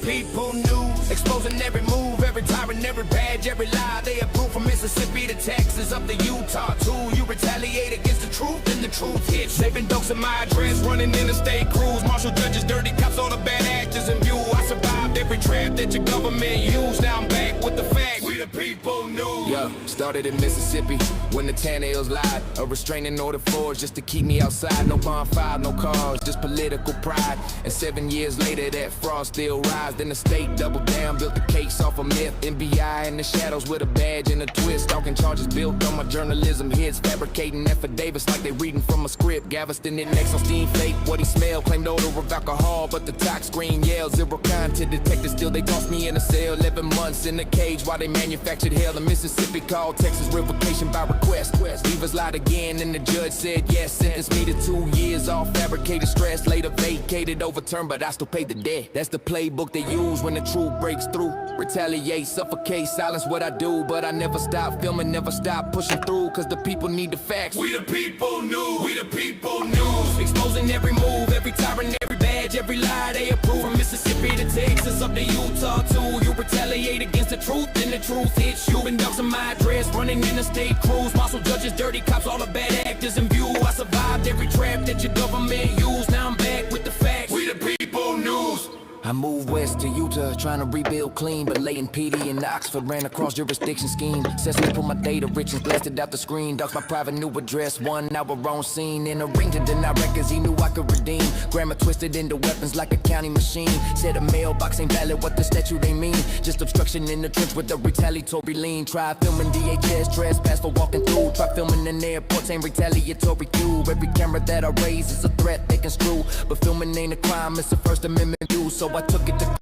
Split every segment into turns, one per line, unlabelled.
people news, exposing every move, every tyrant, every badge, every lie. They approve from Mississippi to Texas, up to Utah too. You retaliate against the truth, and the truth hits. Saving dokes in my address, running interstate crews, marshal judges, dirty cops, all the bad actors in view. I survived every trap that your government used. Now I'm back with the facts. We the people news. Yo, started in Mississippi when the Tannehills lied. A restraining order forged just to keep me outside. No bonfire, no cars, just political pride. And 7 years later, that fraud still rise. Then the state doubled down, built the case off a myth. NBI in the shadows with a badge and a twist. Stalking charges built on my journalism hits. Fabricating affidavits like they reading from a script. Galveston it next on steam fake. What he smelled claimed odor of alcohol, but the tox screen yelled. Zero content detected, still they tossed me in a cell. 11 months in the cage while they manufactured hell. In Mississippi called Texas revocation by request. Leavers lied again and the judge said yes. Sentenced me to 2 years off fabricated stress. Later vacated, overturned, but I still paid the debt. That's the playbook they use when the truth breaks through. Retaliate, suffocate, silence what I do. But I never stop filming, never stop pushing through. Cause the people need the facts. We the people news, we the people news. Exposing every move, every tyrant, every badge, every lie. They approve from Mississippi to Texas, up to Utah too. You retaliate against the truth, and the truth hits you. Been dogs in my address, running interstate crews, marshal judges, dirty cops, all the bad actors in view. I survived every trap that your government used. Now I'm back with the facts. We the people news. I moved west to Utah, trying to rebuild clean, but Layton, PD, and Oxford ran across jurisdiction scheme. Sesame put my data rich and blasted out the screen. Dogs my private new address, 1 hour on scene. In a ring to deny records, he knew I could redeem. Grammar twisted into weapons like a county machine. Said a mailbox ain't valid, what the statute ain't mean. Just obstruction in the trench with a retaliatory lean. Try filming DHS, trespass for walking through. Try filming in airports, ain't retaliatory cue. Every camera that I raise is a threat they can screw. But filming ain't a crime, it's a First Amendment view. So I took it to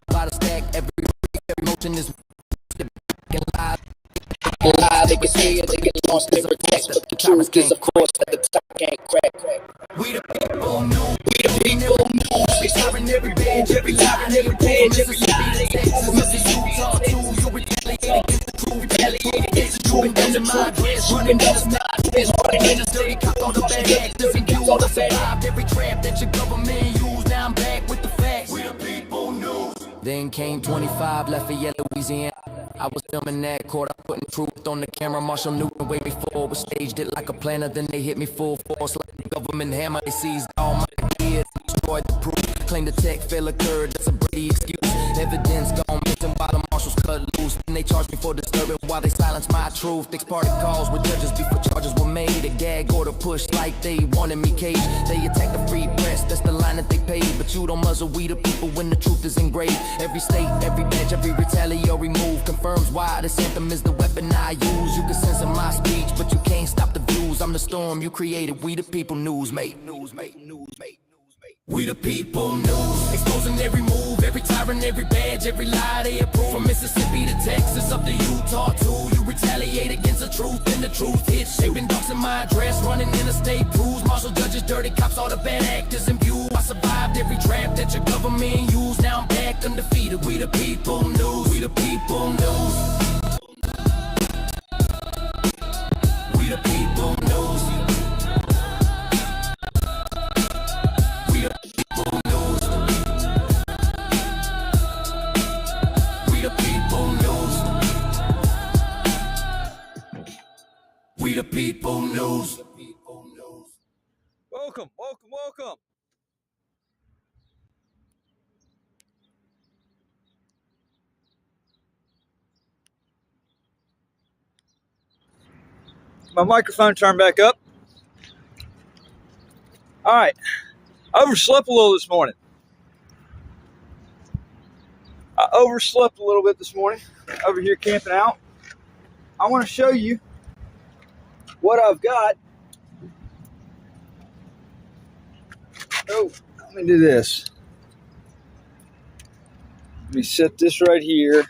by the stack. Every motion is lie. They get scared, they get lost, they protect. But the truth is, of course, that the top can't crack. We the people news, we the people news. It's covering every badge, every line, every page, every line. They Utah too. You retaliate against the truth, retaliate against the truth. And those in my address, running down the address, running in the dirty cop, all the bad actors and you. All the survived every trap that your government used. Now I'm back with the facts. We the people news. Then came 25, Lafayette, Louisiana. I was filming that, caught up putting truth on the camera. Marshall Newton way before was staged it like a planner. Then they hit me full force like the government hammer. They seized all my kids, destroyed the proof. Claimed the tech fail occurred, that's a Brady excuse. Evidence gone missing while the marshals cut loose. Then they charged me for disturbing while they silenced my truth. Next party calls with judges before charges were made. A gag order pushed like they wanted me caged. They attack the free press, that's the line that they paid. But you don't muzzle we the people when the truth is engraved. Every state, every badge, every retaliatory move confirms why this anthem is the weapon I use. You can censor my speech, but you can't stop the views. I'm the storm you created, we the people news, mate. We the people news, exposing every move, every tyrant, every badge, every lie. They approve from Mississippi to Texas, up to Utah too. You retaliate against the truth, and the truth hits. Shaving dogs in my address, running interstate crews, marshal judges, dirty cops, all the bad actors in view. I survived every trap that your government used. Now I'm back undefeated. We the people news, we the people news. We the people news. We the people news. We the people news. We the people news.
Welcome. My microphone turned back up. All right. I overslept a little this morning. Over here camping out. I want to show you what I've got. Oh, let me do this. Let me set this right here.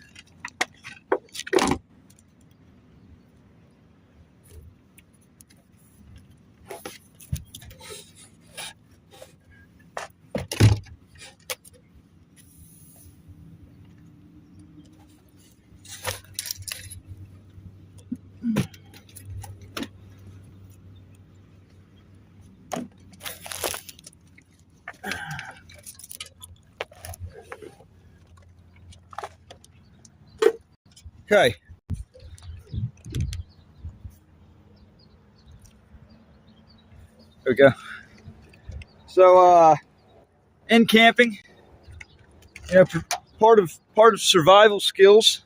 Okay. There we go. So, in camping, you know, part of survival skills,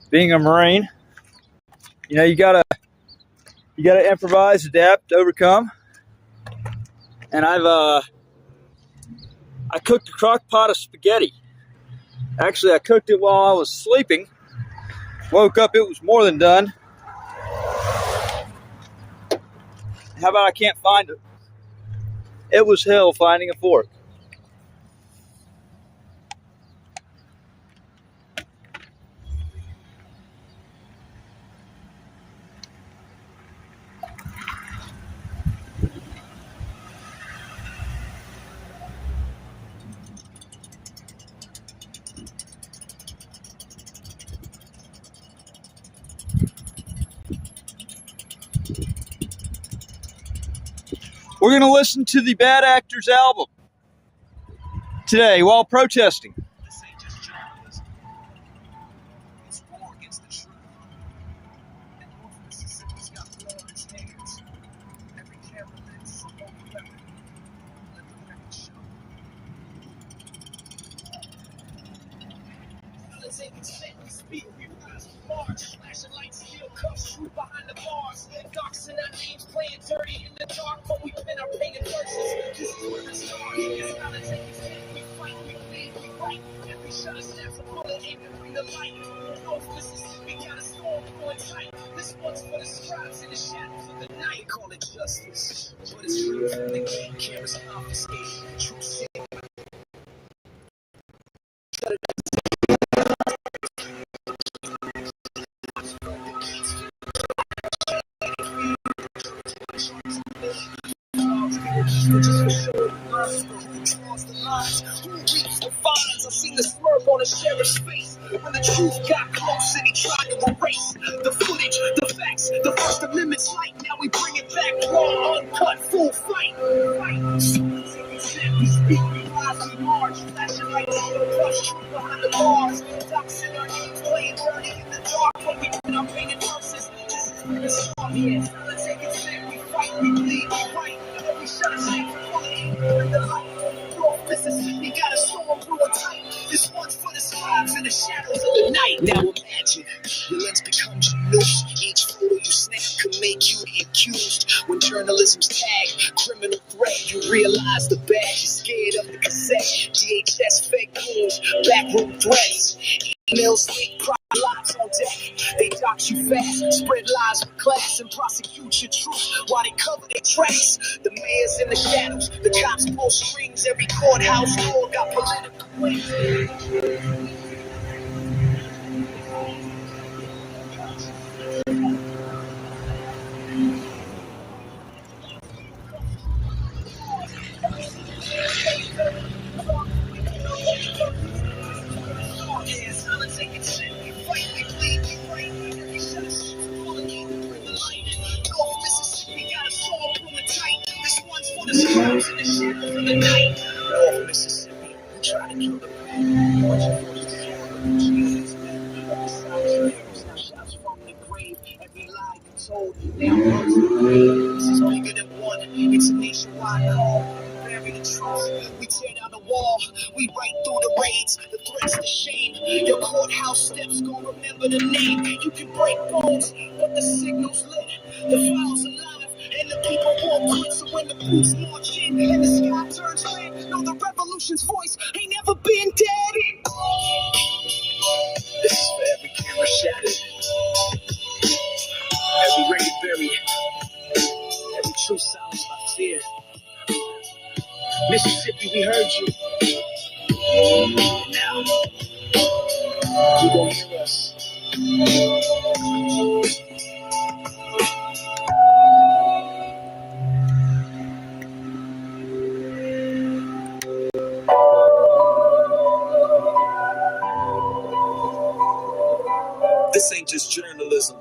being a Marine, you know, you gotta improvise, adapt, overcome. And I cooked a crock pot of spaghetti. Actually, I cooked it while I was sleeping. Woke up, it was more than done. How about I can't find it? It was hell finding a fork. We're going to listen to the Bad Actors album today while protesting.
This ain't just journalism. It's war against the truth. And North Mississippi's got blood on its hands. Every camera lens is a local weapon. Let the record show. Let's take it set. We speak, we rise, we march. Flashing lights, steel cuffs, truth behind the bars. Doxing our names, playing dirty in the dark. But we pen our painted verses. This is where it starts. It's not a take it set. We fight, we bleed, we fight. Every shot snaps a bullet, aim to bring the light. North Mississippi got a storm going tight. This one's for the scribes in the shadows of the night. Call it justice, but it's truth. The game cameras confiscate. Truth shit. I've seen the smirk on the sheriff's face when the truth got close and he tried to erase the footage, the facts, the First Amendment's light. Now we bring it back raw, uncut, full fight. We speak, we rise, we march, flashing lights, crush truth behind the bars. Doxing our names, playing dirty in the dark, but we put our painted verses. This is where the storm is. Let's take it set, we fight, we bleed, we fight. Every shot shakes, full of anger in the light. North Mississippi got a storm brewing tight. This one's for the scribes in the shadows of the night. Now imagine, your lens becomes your noose. Each photo you snap could make you the accused. When journalism's tagged, criminal threat, you realize the badge is scared of the cassette. DHS fake news, backroom threats. Emails leak, private lives on deck. They dox you fast, spread lies with class, and prosecute your truth while they cover their tracks. The mayor's in the shadows, the cops pull strings. Every courthouse door got political wings. In the shadows of the night, North Mississippi, we try to kill the man. Shots from the grave, every lie you told, now runs the grave. This is bigger than one, it's a nationwide call. Bury the truth, we tear down the wall, we right through the raids, the threats, the shame. Your courthouse steps gon' remember the name. You can break bones, but the signal's lit, the file's alive. And the people won't quit, so when the boots march in and the sky turns red, know the revolution's voice ain't never been dead. This is for every camera shattered, every record buried, every truth silenced by fear. Mississippi, we heard you. Now, you gon' hear us. This ain't just journalism.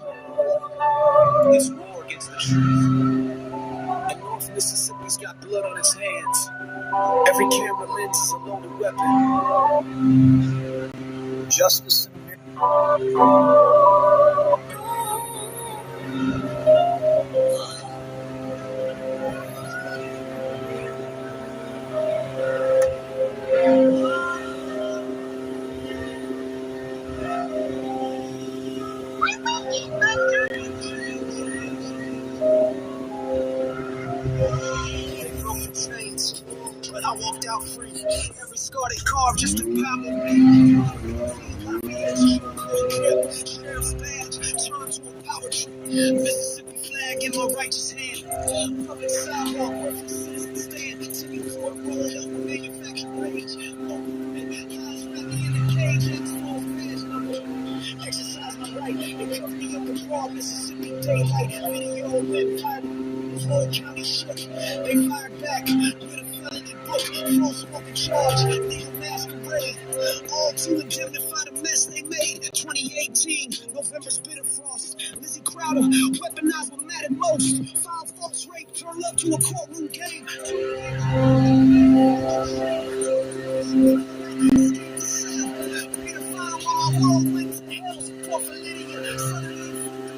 It's war against the truth. And North Mississippi's got blood on its hands. Every camera lens is a loaded weapon.
Justice
But I walked out free. Every scar they carved just to power me. Sheriff's badge turned to a power tree. Mississippi flag in my righteous hand. Public sidewalk where for citizens stand. City court rolled up a manufactured rage. Lies wrapped me in a cage. X-Force badge number. Exercise my right. They covered me up in raw Mississippi daylight. Video went viral. Floyd County shook. They fired back with a felony book. Full smoking charge. Legal masquerade. All to indemnify the mess they made. 2018, November's bitter frost. Lizzie Crowder, weaponized what mattered most. 5 folks raped, turned up to a courtroom game. Redefine while our world went to hell. Poor for Lydia, suddenly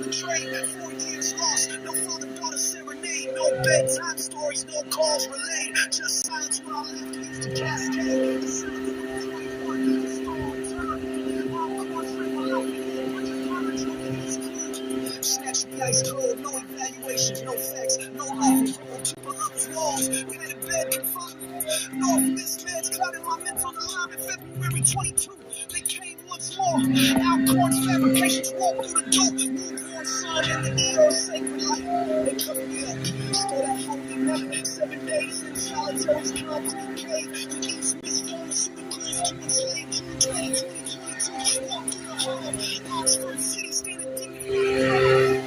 betrayed. 4 years lost, no father-daughter serenade. No bedtime stories, no calls relayed. Just silence while I left used to cascade. December 2021, the storm turned. All courts ran behind me, bridges burned, snatch the ice cold, no evaluations, no facts, no life, criminal to others' walls. Had a bed confinement. No mismeds clouded my mental alignment. February 22, they came once more. Alcorn's fabrications walked through the door. Newborn son in the EO sacred light. They covered me up, stole that holy night. 7 days in solitary's concrete cave. The East Miss pharmaceuticals to enslave June 2022. Walked through the hall, Oxford City standing dignified.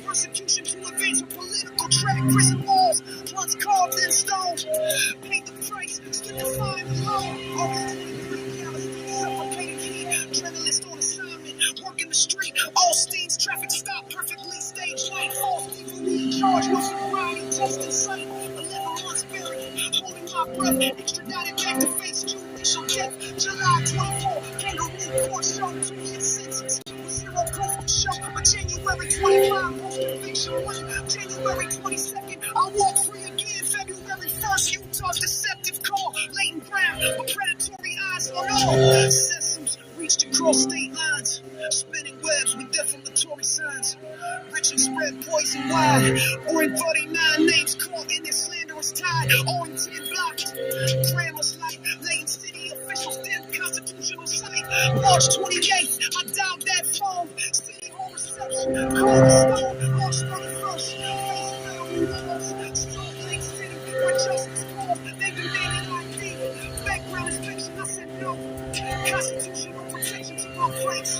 Persecution to advance a political track, prison walls, once carved in stone. Paid the price, stood defiant alone. August 23, Palestine, suffocating heat. Journalist on assignment, working the street. All Steen's traffic stop, perfectly staged light. False people charged with sobriety, test in sight. 11 months buried, holding my breath. Extradited back to face judicial death. July 24, kangaroo court show, 2-year sentence. Zero proof to show, but January 25, post-conviction win. January 22nd, I walk free again. February 1st, Utah's deceptive call. Leighton Brown, with predatory eyes on all. Systems reached across state lines, spinning webs with defamatory signs. Rich and spread poison wide. Orin 39 names caught in their slanderous tide. Orin 10 blocked. Grandma's light. Leighton City officials dimmed constitutional site. March 28th, I dialed that phone. City hall reception. Call the stone. March 31st. Face metal walls. Strong Lake City. Where justice calls. They demanded ID. Background inspection. I said no. Constitutional protection to my place.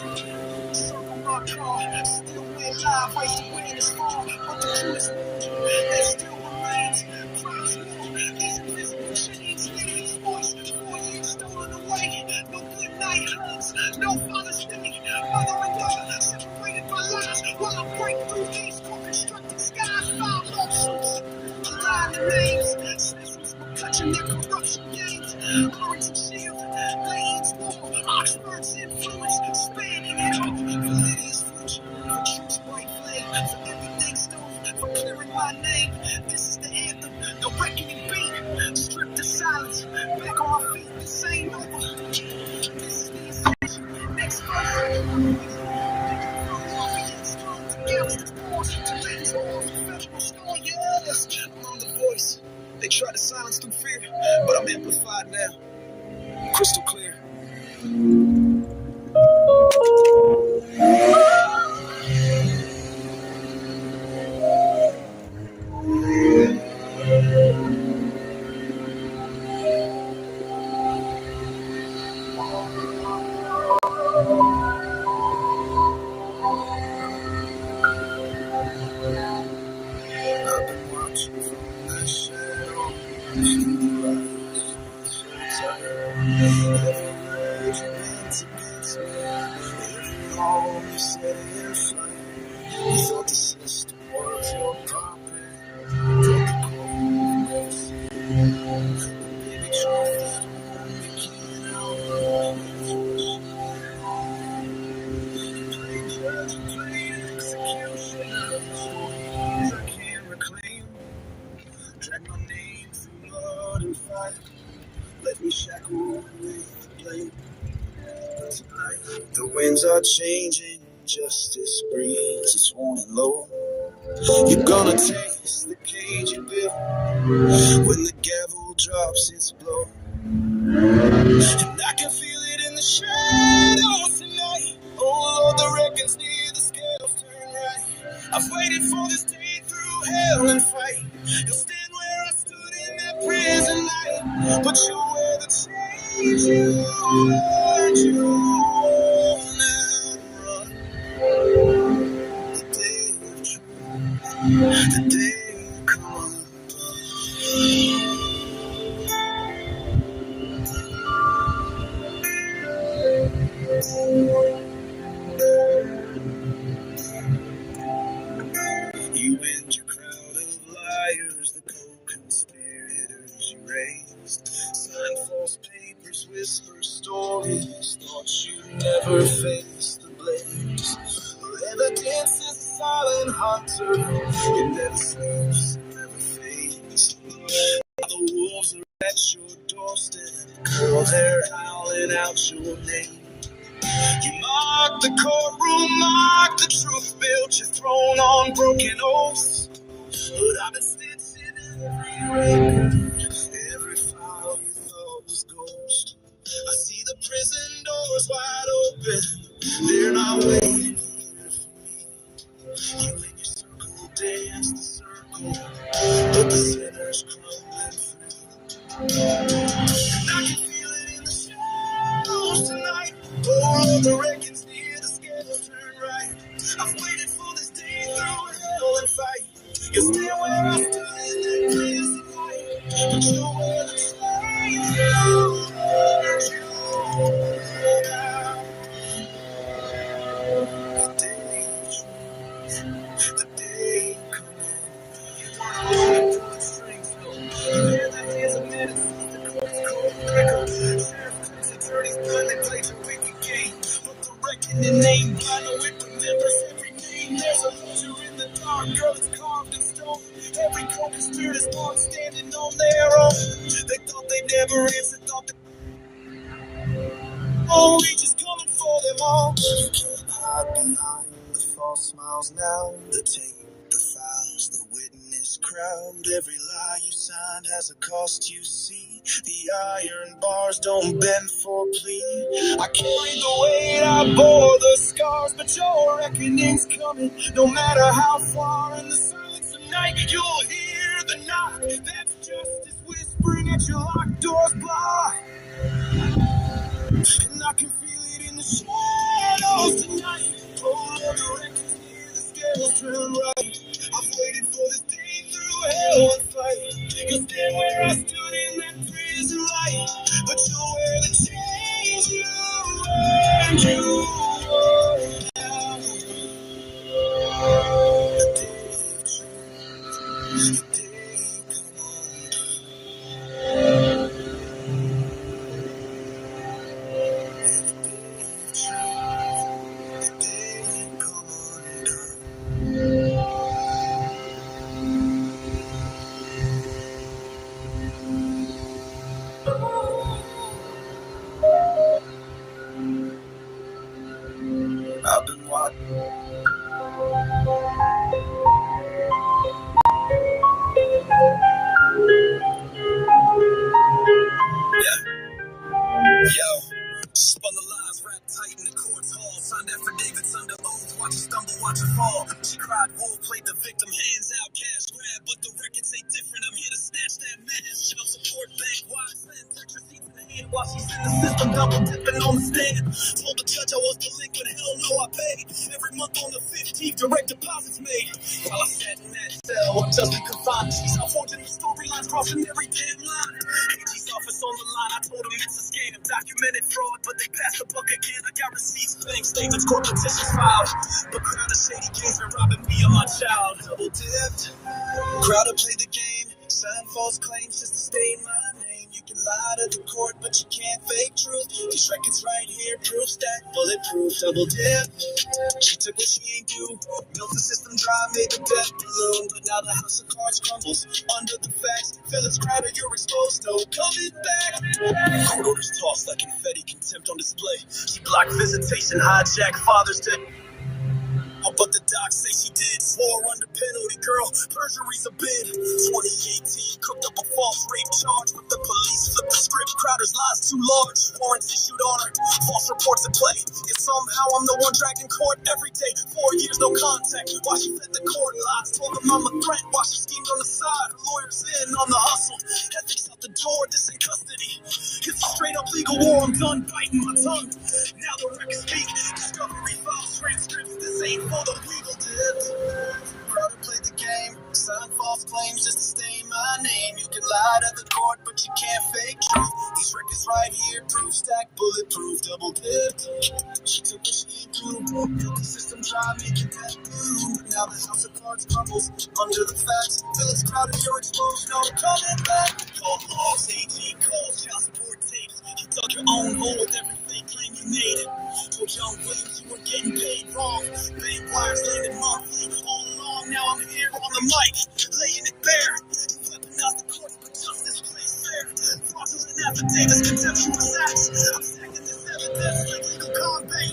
Circle my car. Still wear live. Race to win is far. But the truest wound that still remains. Crimes war. These invisible chains. Ladies' voice. 4 years stolen away. No good night hugs. No Father's Day. Mother and daughter separated by lies. While I break through these constructed skies. 5 lawsuits. Align the names. Citizens were touching their corruption gains. Currency shield. Lane's wall. Oxford's influence. Spanning it all. Lydia's future. For truth's bright flame. For everything stolen. For clearing my name. This is the anthem. The reckoning beat. Stripped to silence. Back on my feet. This ain't over. This is the ascension. Next verse. I'm the voice. They try to silence through fear, but I'm amplified now. Crystal clear. All you said in flight, you thought the system was your property. Baby, truth is the one that can't outrun. Play judge, play executioner. Stories I can't reclaim. Drag my name through mud and fire. Let me shackle with the blame. Tonight, the winds are changing. Justice breathes, it's warning low. You're gonna taste the cage you built when the gavel drops its blow. And I can feel it in the shadows tonight. Oh Lord, the reckon's near, the scales turn right. I've waited for this day through hell and fight. You'll stand where I stood in that prison night, but you'll wear the chains you learned. You won't run. The day of truth, the day comes. You and your crowd of liars, the co-conspirators you raised, signed false papers, whisper stories, thought you'd never face the blaze. But evidence is a silent hunter, it never sleeps, it never fades. Now the wolves are at your doorstep, girl, they're howling out your name. You mocked the courtroom, mocked the truth, built your throne on broken oaths. But I've been stitching every record, every file you thought was ghost. I see the prison doors wide open, they're not waiting here for me. You and your circle dance the circle, but the sinners crumbling free. And I can feel it in the shadows tonight. Oh, the reckon's near, the scales turn right. I've waited for this day through hell and fight. You stand where I stood in that prison light, but you're where the chains you learned you now. The day the day comes. You pull the strings, no. You hear the hands of medicine, the cold's cold record. Sheriff clicks, attorneys blind, they played your wicked game. But the reckoning ain't blind, no, it remembers every name. There's a vulture in the dark, girl, it's carved in stone. Every co-conspirator's one standing on their own. They thought they never answered, thought they just coming for them all. You can't hide behind the false smiles now. The tape, the files, the witness crowd. Every lie you signed has a cost, you see. The iron bars don't bend for plea. I carried the weight, I bore the scars, but your reckoning's coming. No matter how far in the silence of night, you'll hear the knock. That's justice whispering at your locked doors block. And I can feel it in the shadows tonight. Oh, Lord, the reckon's near, the scales turn right. I've waited for this day through hell and fight. You'll stand where I stood in that prison light, but you'll wear the chains you earned. You wore down. The day of truth, the day come on. I've been watching. Yo, spun the lines, wrapped tight in the court's hall. Signed affidavits under oath, watch her stumble, watch her fall. She cried wolf, played the victim, hands out, cash grab. But the records ain't different, I'm here to snatch that man. Child support, bank, wise men, touch receipts in the hand while she's in the system, double dipping on the stand. Told the judge I was delinquent, hell no, I paid. Every month on the 15th, direct deposits made. While I sat in that cell, I'm just in confined. She's out forging the storylines, crossing every damn line. documented fraud, but they passed the buck again. I got receipts, bank statements, court petitions filed. But Crown of shady games been robbing me of my child. Double dipped. Crowder played the game, sign false claims just to stain my name. You can lie to the court, but you can't fake truth. These records right here, proof stack, bulletproof. Double dip. She took what she ain't do. Built the system dry, made the debt balloon. But now the house of cards crumbles under the facts. Phyllis Crowder, you're exposed, no coming back. Court orders tossed like confetti, contempt on display. She blocked visitation, hijacked Father's Day. But the docs say she did. Swore under penalty, girl. Perjury's a bid. 2018 cooked up a false rape charge, but the police flipped the script. Crowder's lies too large. Warrants issued on her. False reports at play. Yet somehow I'm the one dragging court every day. 4 years no contact. While she fed the court lies, told them I'm a threat. While she schemed on the side, her lawyers in on the hustle. Ethics out the door, this ain't custody. It's a straight up legal war. I'm done biting my tongue. Now the records speak. Discovery files, transcripts. This ain't for the legal dip. Crowder played the game, signed false claims just to stain my name. You can lie to the court, but you can't fake truth. These records right here, proof stack, bulletproof, double dipped. She took what she do, built the system dry, making that blue. Now the house of cards crumbles under the facts. Phyllis Crowder, you're exposed, no coming back. Cold laws, AG calls, child support tapes. You dug your own hole with every fake claim you made. Told John Williams you were getting paid wrong. Bank wires landed monthly all along. Now I'm here on the mic, laying it bare. You weaponize the courts, but justice plays fair. Fraudulent affidavits, contemptuous acts. I'm stacking this evidence like legal combat.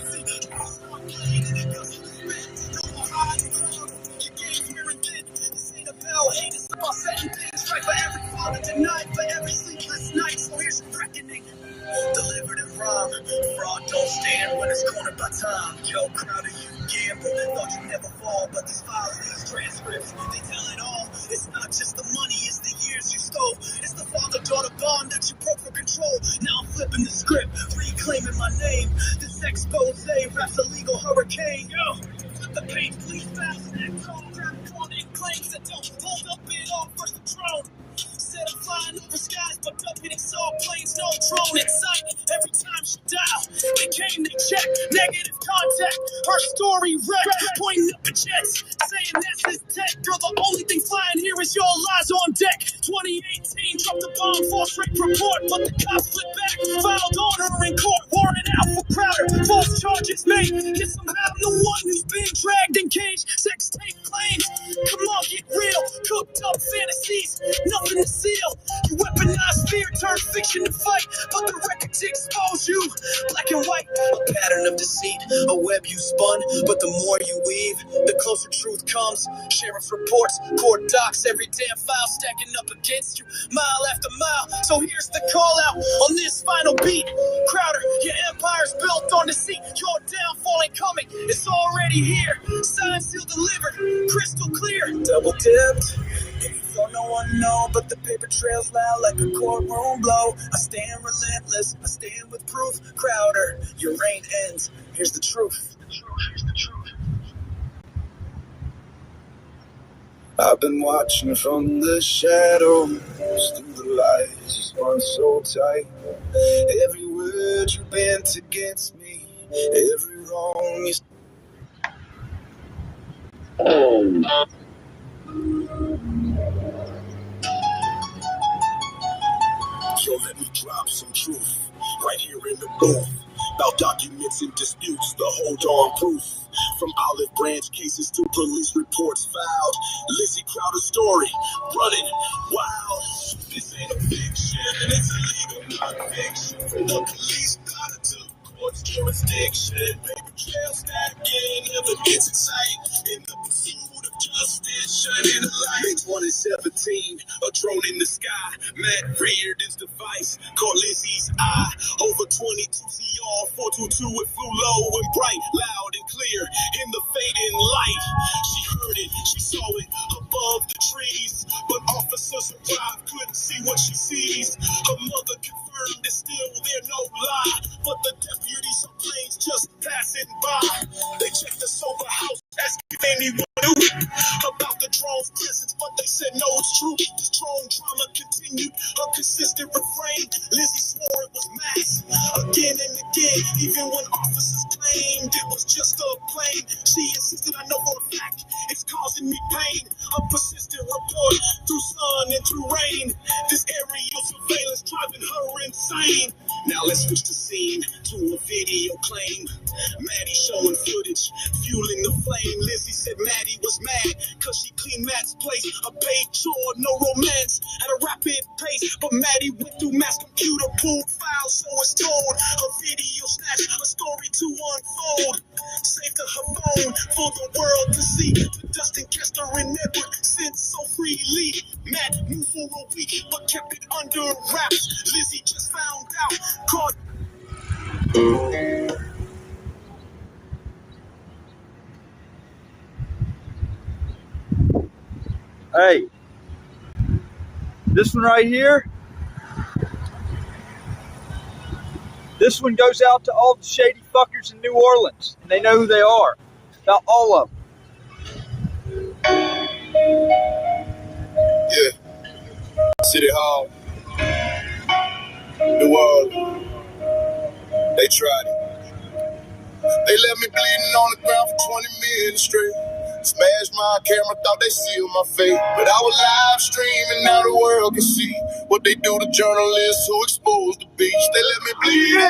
I'm playing in a custom spin. No more hiding from your game here and then. This ain't about hate, it's about setting things right for every father denied, for every sleepless night. So here's your reckoning. Delivered in rhyme. Fraud don't stand when it's cornered by time. Yo, Crowder, you gamble. Thought you'd never fall, but these files, these transcripts, they tell it all. It's not just the money, it's the years you stole. It's the father-daughter bond that you broke for control. Now I'm flipping the script, reclaiming my name. This expose wraps a legal hurricane. Yo, flip the page, please fasten it. Don't grab quantity claims that don't hold up it all first the throne. Instead of flying over skies, but deputy saw planes, no drone in sight. Every time she dialed, they came, they checked, negative contact. Her story wrecked, pointing up at jets, saying that's his tech. Girl, the only thing flying here is your lies on deck. 2018, dropped a bomb, false rape report, but the cops flipped back, filed on her in court, warrant out for Crowder. False charges made, yet somehow I'm the one who's been dragged and caged. Sex tape claims, come on, get real. Cooked up fantasies, nothing to seal. You weaponize fear, turn fiction to fight, but the records expose you. Black and white, a pattern of deceit, a web you spun, but the more you weave, the closer truth comes. Sheriff's reports, court docs, every damn file stacking up against you, mile after mile. So here's the call out on this final beat. Crowder, your empire's built on deceit. Your downfall ain't coming, it's already here. Signed, sealed, delivered, crystal clear. Double dipped. Thought no one know, but the paper trails loud like a courtroom blow. I stand relentless, I stand with proof. Crowder, your reign ends. Here's the truth. Here's the truth. I've been watching from the shadows through the lights, spun so tight. Every word you bent against me, every wrong you. So let me drop some truth right here in the booth about documents and disputes, the hold on proof. From olive branch cases to police reports filed, Lizzie Crowder's story running wild. This ain't a fiction, it's a legal non-fiction. From the police data to court's jurisdiction, paper trail stacking, evidence in sight in the pursuit of justice, shining a light. 2017, a drone in the sky, Matt Reardon's device caught Lizzie's eye. Over 22 CR 422, it flew low and bright, loud and clear in the fading light. She heard it, she saw it above the trees, but officers arrived, couldn't see what she sees. Her mother confirmed it's still there, no lie, but the deputies on planes just passing by. They checked the sober house, asking if anyone knew about the drone's presence, but they said no, it's true. This drone trauma continued, a consistent frame. Lizzie swore it was mass. Again and again, even when officers claimed it was just a plane, she insisted, I know for a fact it's causing me pain. A persistent report through sun and through rain. This aerial surveillance driving her insane. Now let's switch the scene to a video claim. Maddie showing footage, fueling the flame. Lizzie said Maddie was mad cause she cleaned Matt's place. A paid chore, no romance, at a rapid pace. But Maddie went through Matt's computer, pulled files, so it's told. Her video snatched a story to unfold. Saved to her phone for the world to see. To Dustin, Kester, and Edward sent so freely. Matt knew for a week, but kept it under wraps. Lizzie just found out, caught.
Hey, this one right here, this one goes out to all the shady fuckers in New Orleans, and they know who they are, about all of them.
Yeah, City Hall, New Orleans, they tried it. They left me bleeding on the ground for 20 minutes straight. Smashed my camera, thought they sealed my fate. But I was live streaming, now the world can see what they do to journalists who expose the beach. They let me bleed.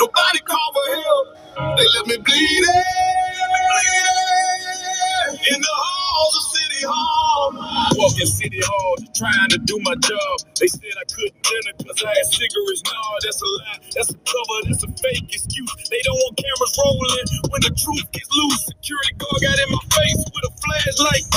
Nobody called for help. They let me bleed. In the halls of City Hall. Walking City Hall, just trying to do my job. They said I couldn't enter cause I had cigarettes. No, that's a lie, that's a cover, that's a fake excuse. They don't want cameras rolling when the truth gets loose. Security guard got in my face with a flashlight,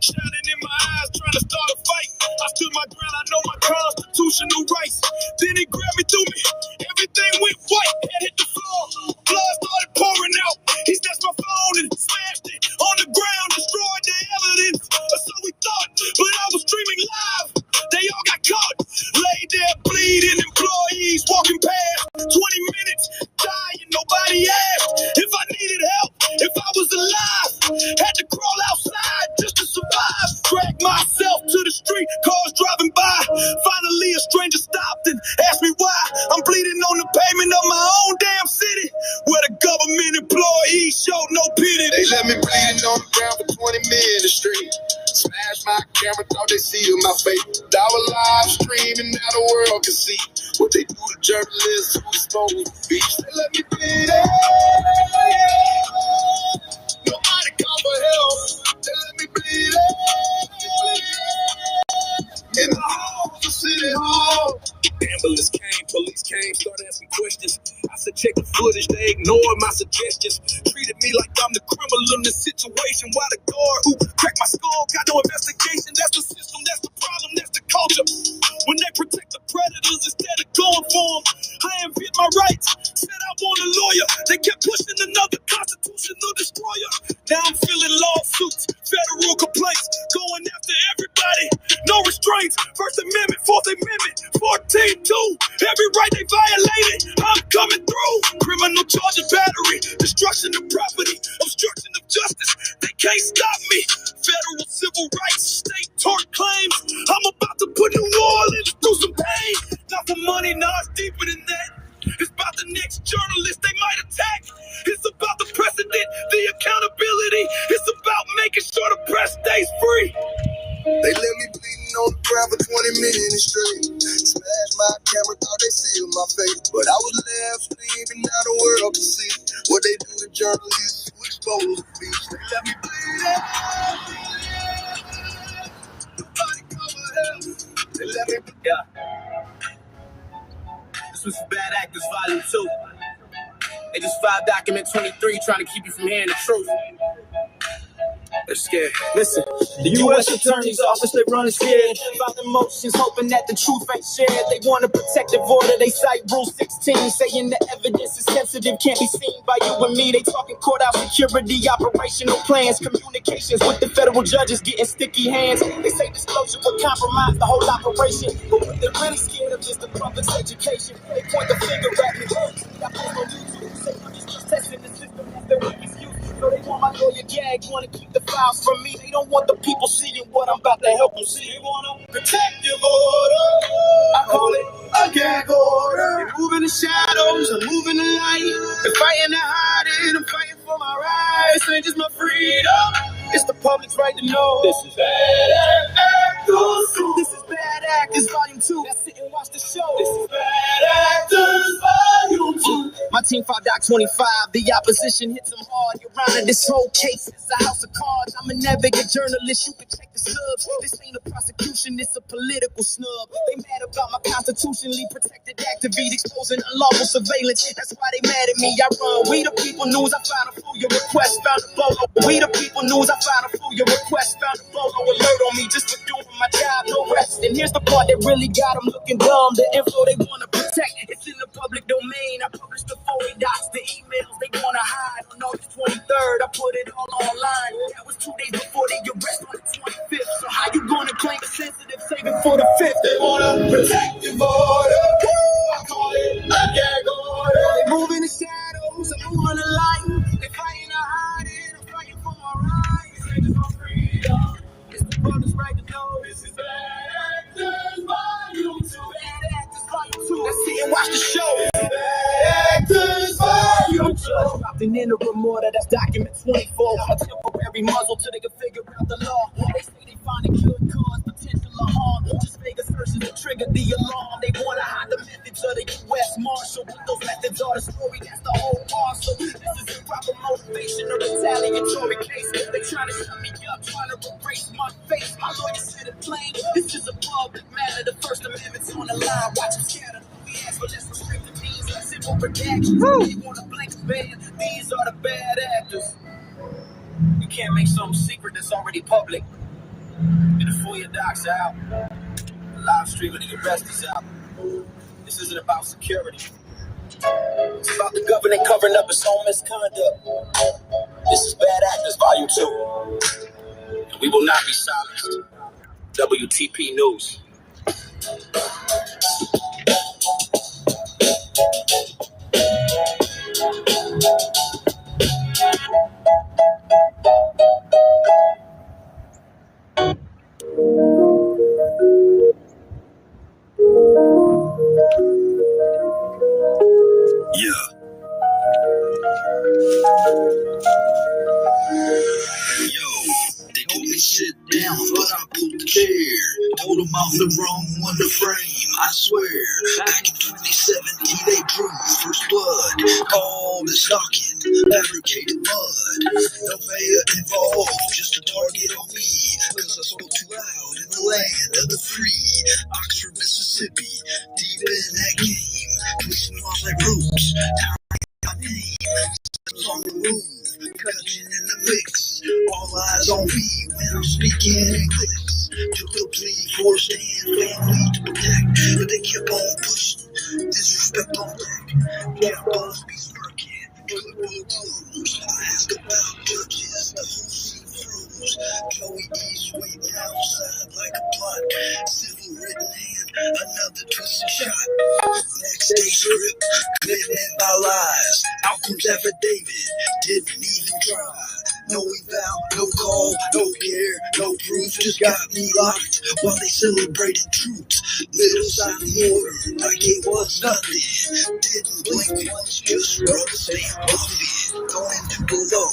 shining in my eyes, trying to start a fight. I stood my ground, I know my constitutional rights. Then he grabbed me, threw me, everything went white. Head hit the floor, blood started pouring out. He snatched my phone and smashed it on the ground, destroyed the evidence. So we thought, but I was streaming live. They all got caught, laid there bleeding. Employees walking past, 20 minutes, dying, nobody asked if I needed help, if I was alive. Had to crawl outside just to survive. Dragged myself to the street, cars driving by. Finally a stranger stopped and asked me why. I'm bleeding on the pavement of my own damn city, where the government employees showed no pity. They let me bleeding on the ground for 20 minutes straight. Smashed my camera, thought they sealed my fate. I was live streaming, now the world can see what they do to journalists who expose the beach. They let me bleed. Nobody called for help. They let me bleed. In the halls of City Hall. Ambulance came, police came, started asking questions. I said, check the footage, they ignored my suggestions. Treated me like I'm the criminal in this situation. Why the guard who cracked my skull got no investigation? That's the system, that's the problem, that's the culture. When they protect the predators instead of going for them. I invent my rights, said I want a lawyer. They kept pushing another constitutional destroyer. Now I'm feeling lawsuits, federal complaints, going after everybody. No restraints, First Amendment, Fourth Amendment, 14-2. Every right they violated, I'm coming through. Criminal charges, battery, destruction of property, obstruction of justice. They can't stop me. Federal civil rights, state tort claims. I'm about to put New Orleans through some pain. Not for money, no, it's deeper than that. It's about the next journalist they might attack. It's about the precedent, the accountability. It's about making sure the press stays free. They let me bleeding on the ground for 20 minutes straight. Smashed my camera, thought they sealed my face. But I was left streaming, now the world can see what they do to journalists who expose the beach. They let me bleed. Nobody cover help. They let me bleed. Yeah. This was Bad Actors Volume 2. They just filed document 23 trying to keep you from hearing the truth. They're scared. Listen, the U.S. Attorney's Office, they running scared. About emotions, hoping that the truth ain't shared. They want a protective order, they cite Rule 16, saying the evidence is sensitive, can't be seen by you and me. They talking courthouse security, operational plans, communications with the federal judges, getting sticky hands. They say disclosure will compromise the whole operation, but what they're really scared of is the public's education. They point the finger at me. I post on YouTube, say I'm just testing the system, that's their excuse. So they want my lawyer gag, wanna keep the files from me. They don't want the people seeing what I'm about to help them see. They wanna protective order. I call it a gag order. They're moving the shadows, I'm moving the light. They're fighting to hide it, I'm fighting for my rights. This ain't just my freedom, it's the public's right to know. This is bad actors. This is Bad Actors Volume 2. Now sit and watch the show. This is Bad Actors Volume 2. My team fought Doc 25. The opposition hits them hard. Your honor, this whole case is a house of cards. I'm a navigate journalist. You can check the subs. This ain't a prosecution. It's a political snub. They mad about my constitutionally protected activity, exposing unlawful surveillance. That's why they mad at me. I run. We the people news. I found a fool. Your request found a bolo. We the people news. I found a fool. Your request found a bolo. Alert on me just for doing my job. No rest. And here's the part that really got them looking dumb. The info they want to protect, it's in the public domain. I published the 40 docs, the emails they want to hide. On August 23rd, I put it all online. That was 2 days before the arrest on the 25th. So how you gonna claim a sensitive, save it for the 5th? They want a protective order. I call it a gag order. They moving the shadows, I'm moving the light. They fighting to hide it, I'm fighting for my rights. This ain't just my freedom, it's the brother's right to know. This is Bad Actors Volume 2. Bad Actors Volume 2. Let's sit and watch the show. Bad Actors Volume 2. Dropped an interim order, that's document 24. A temporary muzzle till they can figure out the law. They say they find a good cause, potential of harm. Just Vegas searches to trigger the alarm. They wanna hide the methods of the U.S. Marshal, but those methods are the story, that's the whole parcel. This is improper motivation, a retaliatory case. They trying to shut me up, trying to erase my face. My lawyer said it plain, this is a public matter. The First Amendment's on the line, watch them scatter. We ask for less restrictive means, less simple redactions. They want a blanket ban, these are the bad actors. You can't make something secret that's already public. And the FOIA docs out, the live streaming the arrest is out. This isn't about security. It's about the government covering up its own misconduct. This is Bad Actors Volume 2. And we will not be silenced. WTP News.
They told me sit down, but I pulled the chair. Told them I'm the wrong one to frame, I swear. Back in 2017, they drew first blood. Called it stalking, fabricated mud. No mayor involved, just a target on me. Cause I spoke too loud in the land of the free. Oxford, Mississippi, deep in that game. Twisting laws like ropes, tying my name. On the move, cutting in the mix. All eyes on me when I'm speaking in clicks. Took the plea for a stand, family to protect. But they kept on pushing, disrespect on deck. Kept on be smirking, good clothes. I asked about judges, the whole scene froze. Joey East waiting outside like a plot. Civil written hand, another twisted shot. Next day script, commitment by lies. Outcomes affidavit, didn't even try. No eval, no call, no care, no proof. Just got me locked while they celebrated troops. Little silent order, like it was nothing. Didn't blink once, just rubber stamp off it. Going to below,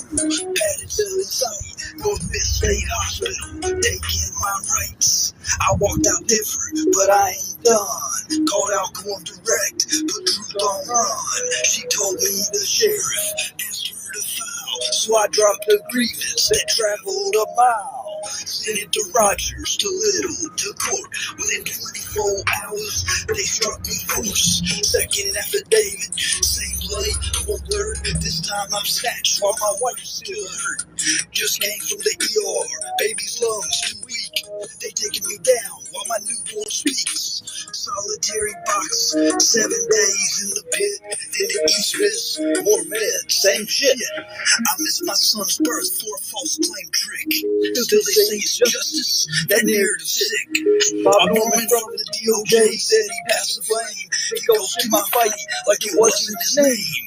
padded cell inside. North Mid State Hospital, taking my rights. I walked out different, but I ain't done. Called Alcorn direct, put truth on run. She told me the sheriff asked her to file, so I dropped a grievance that traveled a mile. Sent it to Rogers, to Little, to court. Within 24 hours, they struck me force. Second affidavit, same play, 1/3. This time I'm snatched while my wife still hurt. Just came from the ER, baby's lungs too weak. They taking me down while my newborn speaks. Solitary box, 7 days in the pit. In the East Miss, more meds, same shit. I missed my son's birth for a false claim trick. Still they say it's justice, that narrative's sick. Bob Norman from the DOJ said he passed the flame. He goes to my fight like it wasn't his name.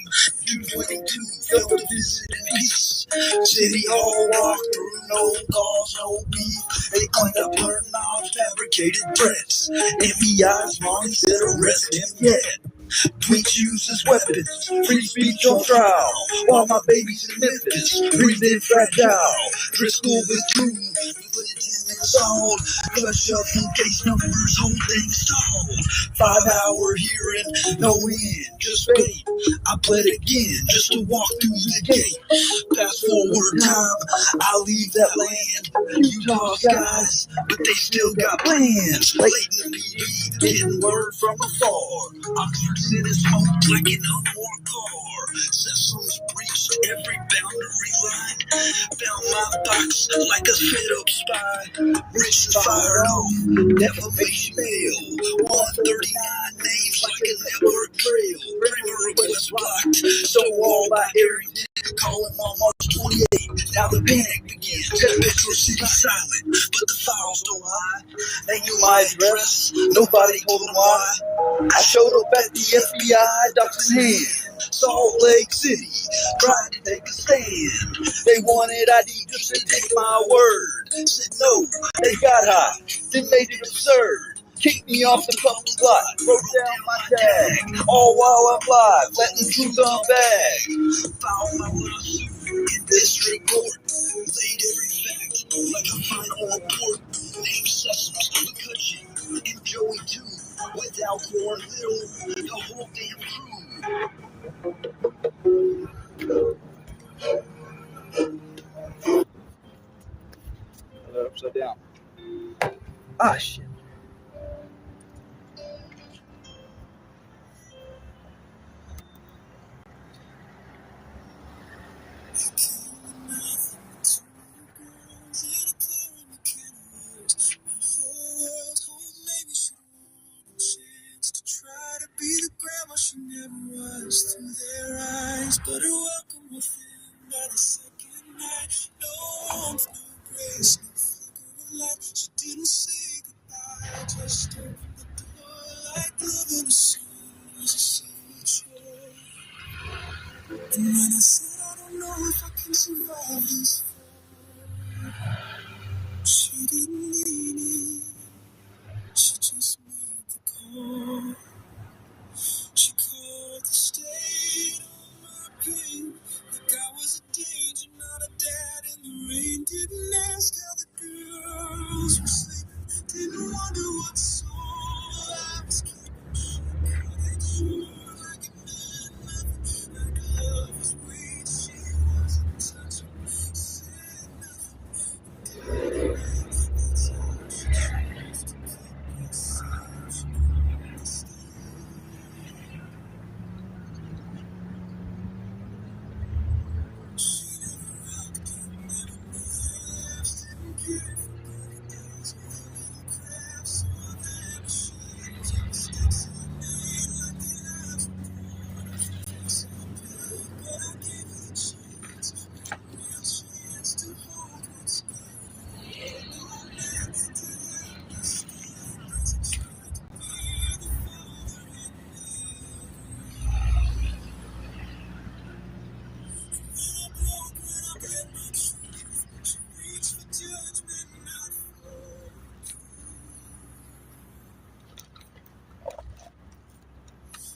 222, failed to visit in peace. City Hall walked through, no cause, no beef. They claimed up her knobs, fabricated threats. FBI's mom said arrest him yet. Tweets used as weapons, free speech on trial. While my baby's in Memphis, breathing fragile. Driscoll withdrew, Clinton installed. Flush up in case numbers, whole thing stalled. 5-hour hearing, no end, just wait. I pled again, just to walk through the gate. Fast forward time, I leave that land. Utah skies, but they still got plans. Late in the PD, getting word from afar. Oxford City smoked like an unmarked car. Cecil's breached every boundary line. Found my box like a set-up spy. Richard fired off defamation mail. 139 names like a network trail. Kramer request blocked, stonewalled by Arrington. Calling on March 28. Now the panic begins. Metro City silent, but the files don't lie. They knew my address, nobody told them why. I showed up at the FBI, ducks in hand. Salt Lake City, tried to take a stand. They wanted ID just to take my word. Said no, they got high, then made it absurd. Kicked me off the public lot, broke down my tag. All while I'm live, letting the truth unbag. Found my lawsuit in district court. Laid every fact like a final report. Named Sessions, McCutcheon, and Joey too. Without Warren Little, the whole damn crew.
Put that upside down. Ah, shit.
She never was through their eyes, but her welcome within by the second night. No warmth, no grace, no flicker of light. She didn't say goodbye, just opened the door like love in a scene was a silly chore. And when I said I don't know if I can survive this fall, she didn't mean it. She just made the call. She called the state on my pain, like I was a danger, not a dad in the rain. Didn't ask how the girls were sleeping, didn't wonder what soul I was keeping. She cut it short like it meant nothing, like love was weak, she wasn't touching, said nothing, did it right, that's how she chose to keep it safe.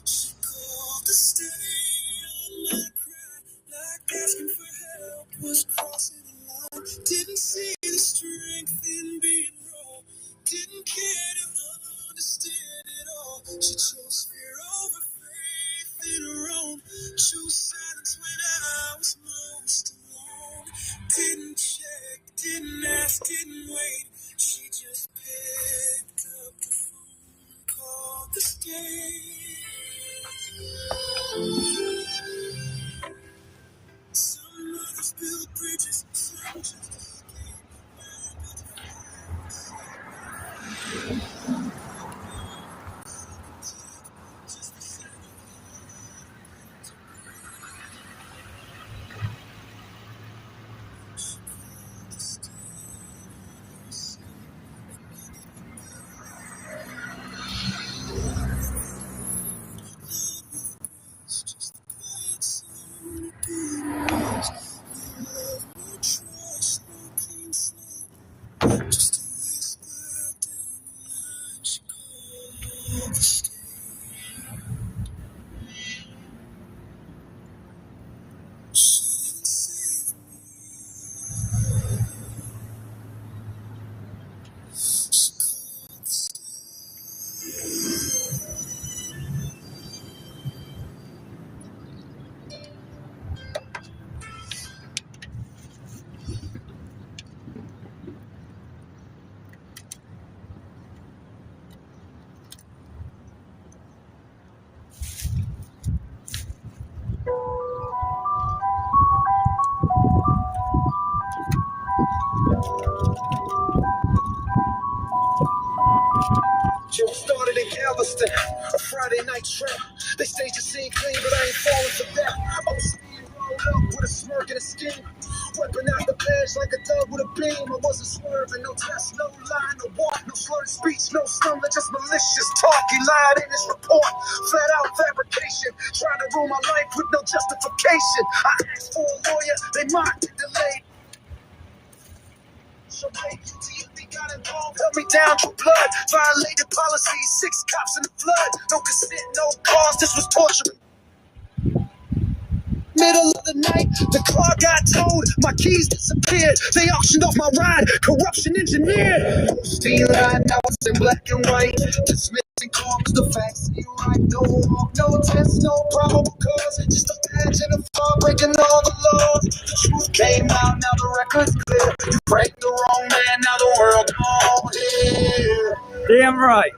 She called the state. Asking for help was crossing the line. Didn't see the strength in being raw. Didn't care to understand it all. She chose fear over faith in her own. Chose silence when I was most alone. Didn't check, didn't ask, didn't wait. She just picked up the phone and called the state. Some others build bridges, some just escape. Mine built a fire inside my feet. Just the sound of heart to breathe. She called the state. Joe started in Galveston, a Friday night trap. They staged the scene clean, but I ain't falling for that. OC rolled up with a smirk and a scheme. Weapon out the badge like a dog with a beam. I wasn't swerving, no test, no lie, no walk, no slurred speech, no stumbling, just malicious talk. He lied in his report, flat out fabrication. Trying to ruin my life with no justification. I asked for a lawyer, they mocked and delayed. So they got involved, held me down for blood, violated policies, 6 cops in the flood, no consent, no cause, this was torture. Middle of the night, the car got towed, my keys disappeared, they auctioned off my ride, corruption engineered. Steam line, now it's in black and white, dismissing calls, the facts ain't right, no walk, no test, no probable cause, just a badge and a fall, breaking all the laws. The truth came out, now the record's clear, you framed the wrong man, now the world all here.
Damn right.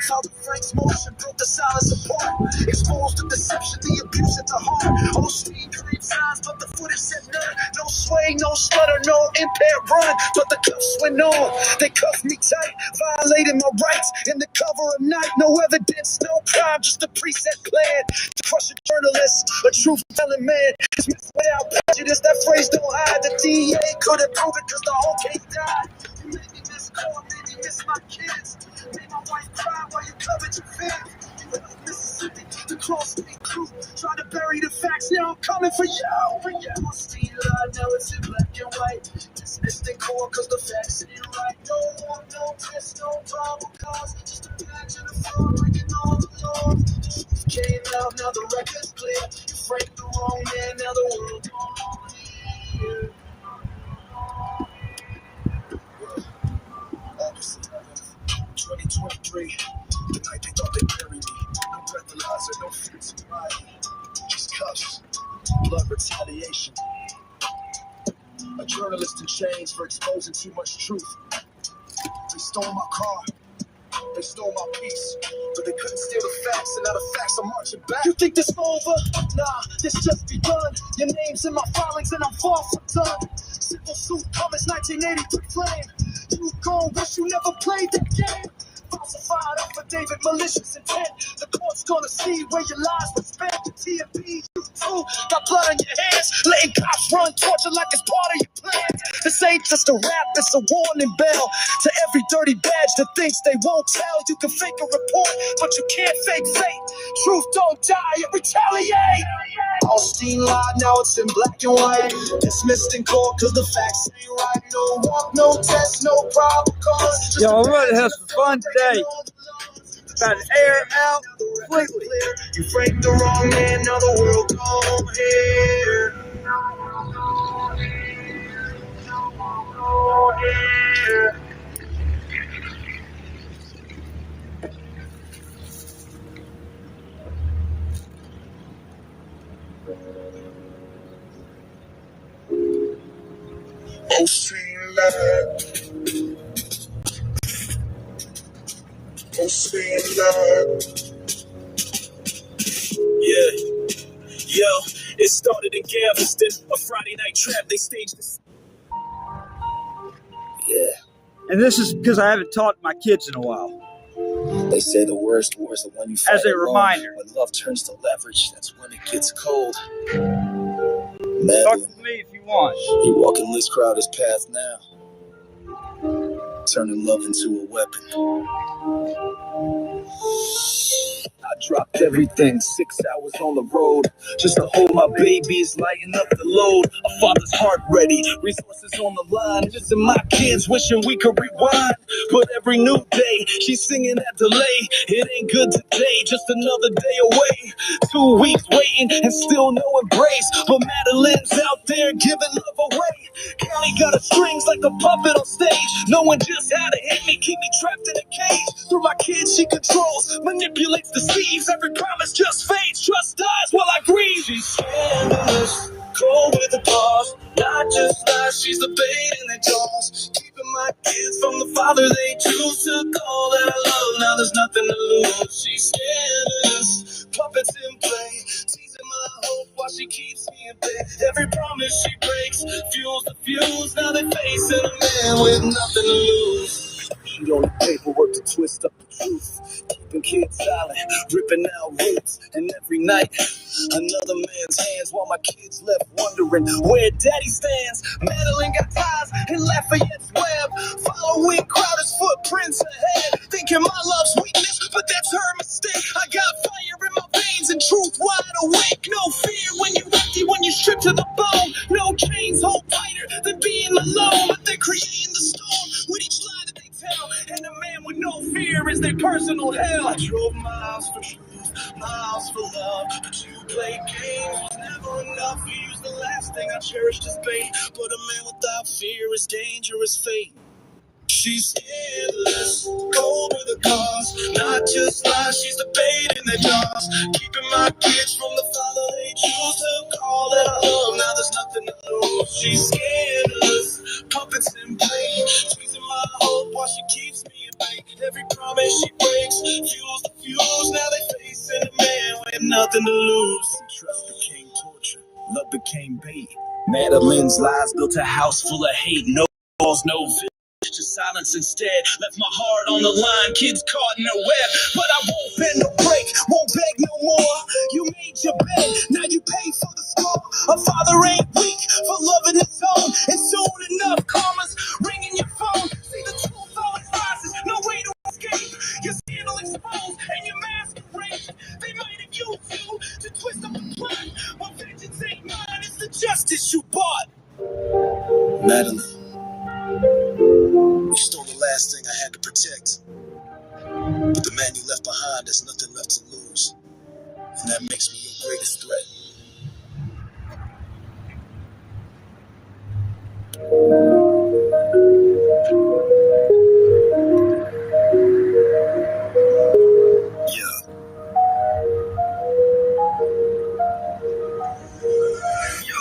Father Frank's motion broke the silence apart. Exposed the deception, the abuse at the heart. OC created signs, but the footage said none. No sway, no stutter, no impaired run. But the cuffs went on. They cuffed me tight, violated my rights in the cover of night. No evidence, no crime, just a preset plan to crush a journalist, a truth-telling man. Dismissed without prejudice, that phrase don't hide. The DEA couldn't prove it because the whole case died. You made me miss court, made me miss my kids. Made my wife cry while you covered your fans. You held Mississippi, the cross-state crew. Tried to bury the facts, now I'm coming for you. Steal line, now it's in black and white. Dismissed in court cause the facts ain't right. No war, no test, no probable cause. Just a badge and a fraud, breaking all the laws. The truth came out, now the record's clear. You framed the wrong man, now the world don't hear. August 11th, 2023, the night they thought they buried me. No breathalyzer, no food sobriety, just cuffs, blood retaliation. A journalist in chains for exposing too much truth. They stole my car, they stole my peace, but they couldn't steal the facts, and now the facts are marching back. You think this over? Nah, this just begun. Your name's in my filings and I'm far from done. Civil suit comments 1983 claim. You gon' wish you never played that game. Falsified affidavit, malicious intent. The court's gonna see where your lies were spent. The TMP, you too, got blood on your hands. Letting cops run torture like it's part of your plan. This ain't just a rap, it's a warning bell to every dirty badge that thinks they won't tell. You can fake a report, but you can't fake fate. Truth don't die, it retaliate. Austin lied, now it's in black and white. Dismissed in court cause the facts ain't right. No walk, no test, no probable cause.
Yo, I'm ready to have some fun today. About to air out completely.
You framed the wrong man, now the world don't hear. OC live. OC live. Yeah, yo, it started in Galveston, a Friday night trap. They staged this. Yeah.
And this is because I haven't talked to my kids in a while.
They say the worst war is the one you fight
As a
alone.
reminder.
When love turns to leverage, that's when it gets cold.
Talk
Madeline,
to me if you want.
you walking Liz Crowder's path now. Turning love into a weapon. I dropped everything, 6 hours on the road, just to hold my babies, lighten up the load. A father's heart ready, resources on the line. Just in my kids wishing we could rewind. But every new day, she's singing that delay. It ain't good today, just another day away. 2 weeks waiting and still no embrace. But Madeline's out there giving love away. County got her strings like a puppet on stage, knowing just how to hit me, keep me trapped in a cage. Through my kids she controls, manipulates, deceives. Every promise just fades, trust dies while I grieve. She's scandalous, cold with the boss, not just lies, she's the bait in their jaws. Keeping my kids from the father they choose to call that I love. Now there's nothing to lose. She's scandalous, puppets in play, teasing my hope while she keeps me in bed. Every promise she breaks fuels the fuse. Now they're facing a man with nothing to lose. She on the paperwork to twist up the truth, keeping kids silent, ripping out roots, and every night another man's hands while my kids left wondering where daddy stands. Madeline got ties in Lafayette's web, following Crowder's footprints ahead, thinking my love's weakness, but that's her mistake. I got fire in my veins and truth wide awake. No fear when you're empty, when you're stripped to the bone. No chains hold tighter than being alone, but they're creating the storm with each lie that they tell. And a man with no fear is their personal hell. I drove miles for truth, miles for love, but you played games, was never enough. You used the last thing I cherished as bait, but a man without fear is dangerous fate. She's scandalous, cold with a cause, not just lies, she's the bait in their jaws. Keeping my kids from the father they choose to call that I love. Now there's nothing to lose. She's scandalous, puppets in play, teasing my hope while she keeps me at bay. Every promise she breaks fuels the fuse. Now they facing a man with nothing to lose. Trust became torture, love became bait. Madeline's lies built a house full of hate. No walls, no just silence instead. Left my heart on the line, kids caught in a web. But I won't bend no break, won't beg no more. You made your bed, now you pay for the score. A father ain't weak for loving his own, and soon enough karma's ringing your phone. See the truth always rises, no way to escape. Your scandal exposed and your masquerade. They might have used you to twist up the plot, but vengeance ain't mine, it's the justice you bought. Madeline, you stole the last thing I had to protect. But the man you left behind, there's nothing left to lose. And that makes me your greatest threat. Yeah. Yo,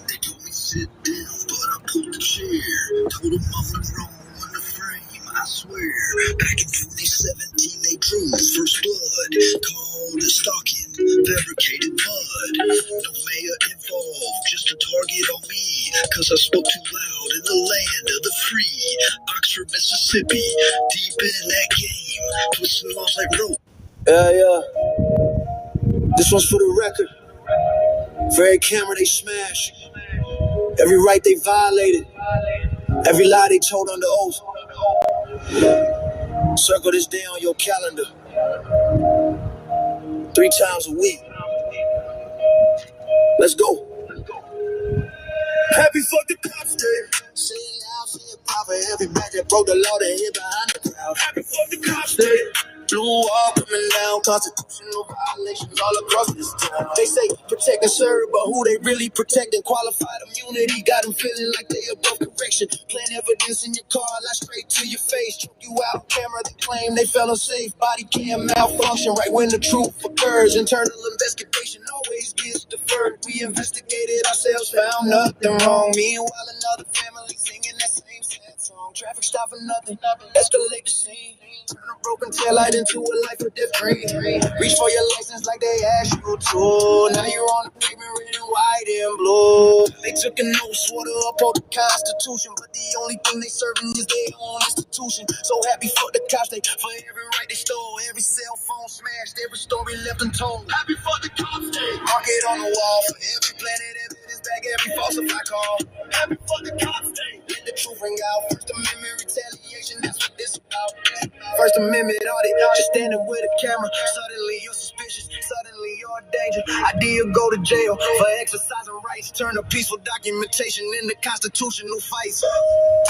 they told me sit down, but I pulled the chair. Told them I'm the wrong one to frame. I swear, back in 2017 they drew first blood, called it stalking, fabricated mud. No mayor involved, just a target on me, cause I spoke too loud in the land of the free. Oxford, Mississippi, deep in that game, twisting laws like rope. Yeah. This one's for the record. For every camera they smash, every right they violated, every lie they told under oath. Circle this day on your calendar 3 times a week. Let's go. Happy fuck the cops day. Say it loud, say it proud for every man that broke the law that hid behind the crowd. Happy fuck the cops day. Blue wall coming down, constitutional violations all across this town. They say protect and serve, but who they really protecting? Qualified immunity got them feeling like they above correction. Plant evidence in your car, lie straight to your face. Choke you out, camera they claim they felt unsafe. Body cam malfunction right when the truth occurs. Internal investigation always gets deferred. We investigated ourselves, found nothing wrong. Meanwhile another family singing that same sad song. Traffic stop for nothing, escalate the scene. Turn a broken taillight into a life or death dream. Reach for your license like they asked you to. Now you're on the pavement written white and blue. They took an oath, swore to uphold the Constitution, but the only thing they serving is their own institution. So happy for the cops, they for every right they stole, every cell phone smashed, every story left untold. Happy for the cops, day. Mark it on the wall for every planet evidence back, every falsified call. Happy for the cops, day. Let the truth ring out. First Amendment retaliation, that's what this about. First Amendment audit, just standing with a camera. Suddenly you're
danger. I did go to jail for exercising rights. Turn a peaceful documentation into constitutional fights.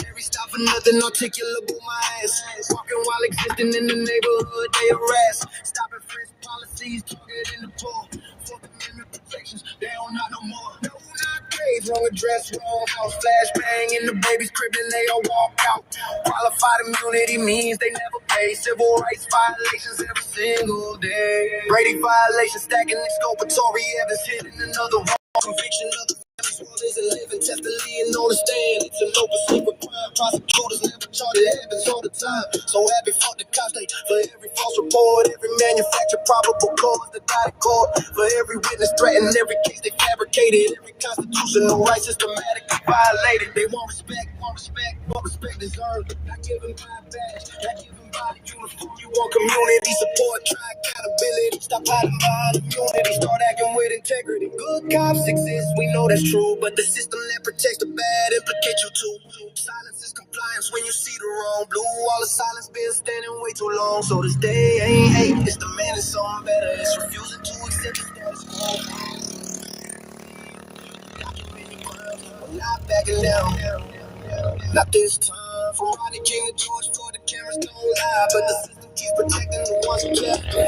Every stop for nothing, articulable my ass. Walking while existing in the neighborhood, they harass. Stopping friends, policies, targeting the poor. Fourth Amendment protections, they don't not no more. No, not grave, wrong address, wrong house. Flashbang in the baby's crib and they all walk out. Qualified immunity means they never pay. Civil rights violations every single day. Brady violations stacking exculpatory evidence, hitting another wrong conviction of the family's world isn't living. Testily and on the stand, it's an open secret crime. Prosecutors never charge, it happens all the time. So happy for the cops, they for every false report, every manufactured probable cause that died in court, for every witness threatened, every case they fabricated, every constitutional right systematically violated. They want respect, what respect deserved. Not given by a badge, not given by the uniform. You want community support, try accountability. Stop hiding behind immunity, start acting with integrity. Good cops exist, we know that's true, but the system that protects the bad implicates you too. Silence is compliance when you see the wrong. Blue wall of silence been standing way too long. So this day ain't hate, it's demanding something better. It's refusing to accept the status quo. I'm not backing down. Not this time. From Rodney King to George Floyd, the cameras don't lie, but the system keeps protecting the ones who testify.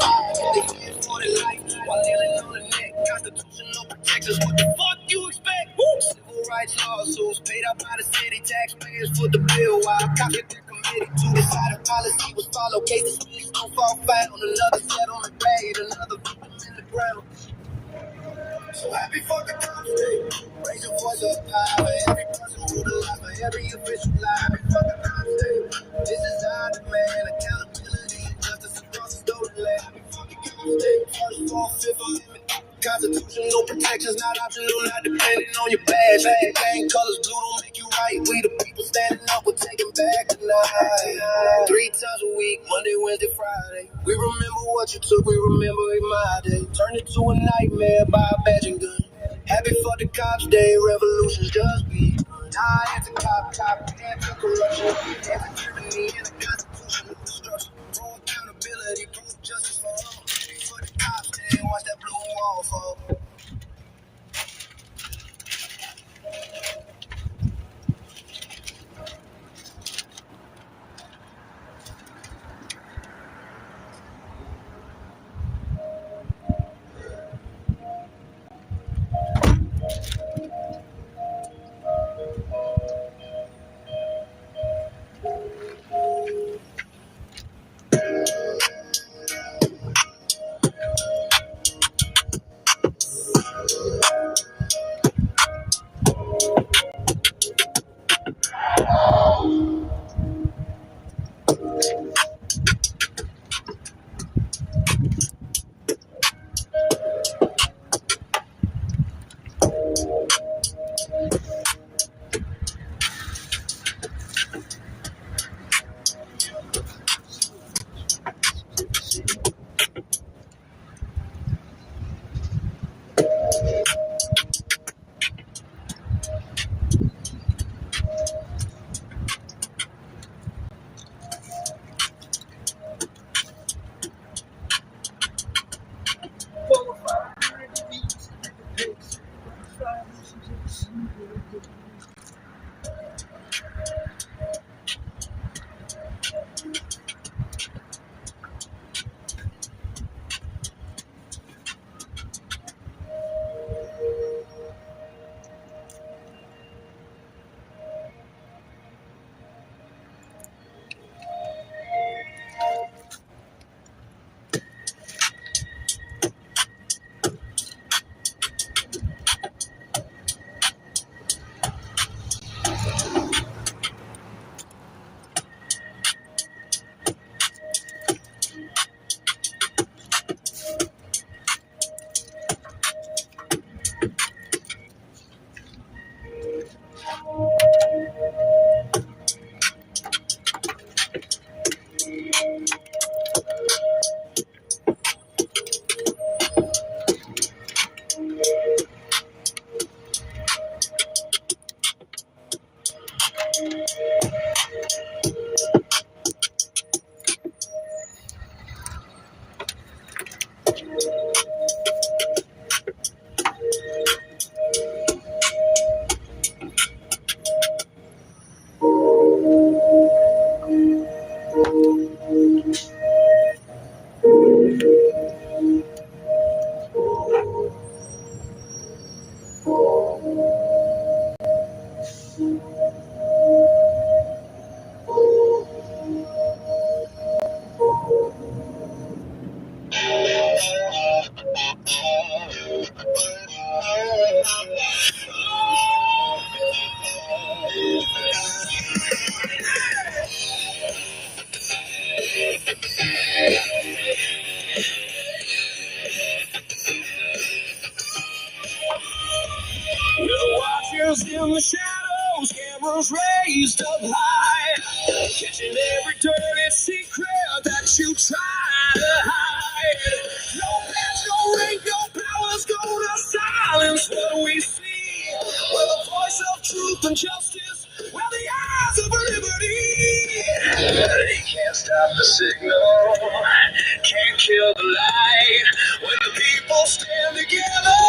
They fight for their life while kneeling on the neck. Constitutional protections, what the fuck you expect? Woo! Civil rights lawsuits paid out by the city, taxpayers foot the bill while cops get their committee to decide if policy was followed. Cases don't fall foul. Another settlement paid, another victim in the ground. So happy for the cops day. Raise your voice up high for every person brutalized, for every official lie. Happy for the cops day. This is our demand, accountability and justice across the stolen land. Happy for the cops day. First, fourth, fifth amendment. Constitutional protections not optional, not depending on your badge. Gang colors blue don't make you right. We the people standing up, we're taking back tonight. 3 times a week, Monday, Wednesday, Friday. We remember what you took, we remember it my day. Turned it to a nightmare by a badge and gun. Happy for the cops day, revolution's just begun. Nah, anti-cop, anti-corruption, anti-tyranny, and the constitutional destruction. Pro accountability, pro justice for all. Happy for the cops day, watch that blue wall fall.
best of high, catching every dirty secret that you try to hide. No patch, no rank, no powers gonna silence what we see. We're the voice of truth and justice, we're the eyes of liberty. They can't stop the signal, can't kill the light. When the people stand together,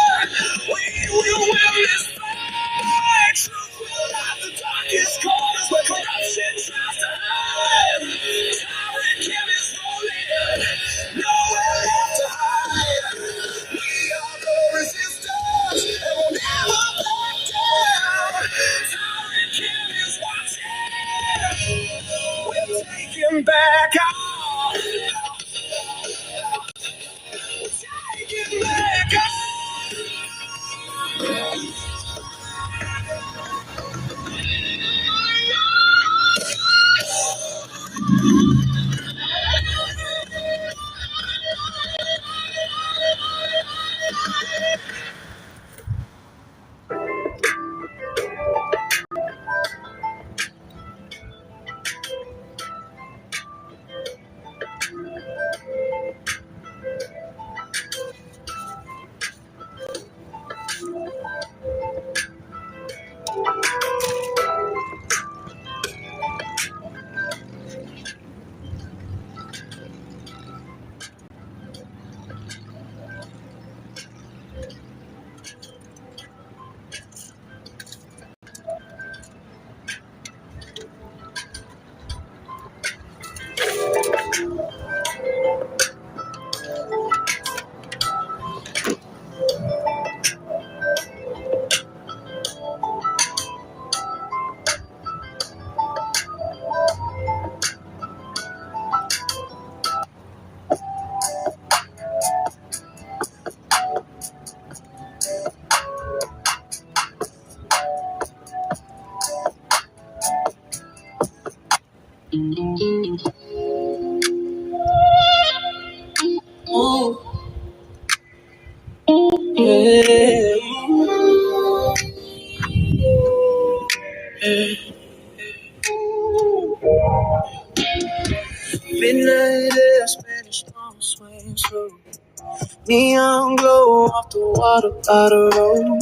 we will win this fight. Truth will light the darkest corners where corruption tries to hide. Tyrant killers rolling, nowhere left to hide. We are the resistance, and we'll never back down. Tyrant killers watching, we're taking back all. Taking back all. Midnight air, Spanish storm swings through. Neon glow off the water by the road.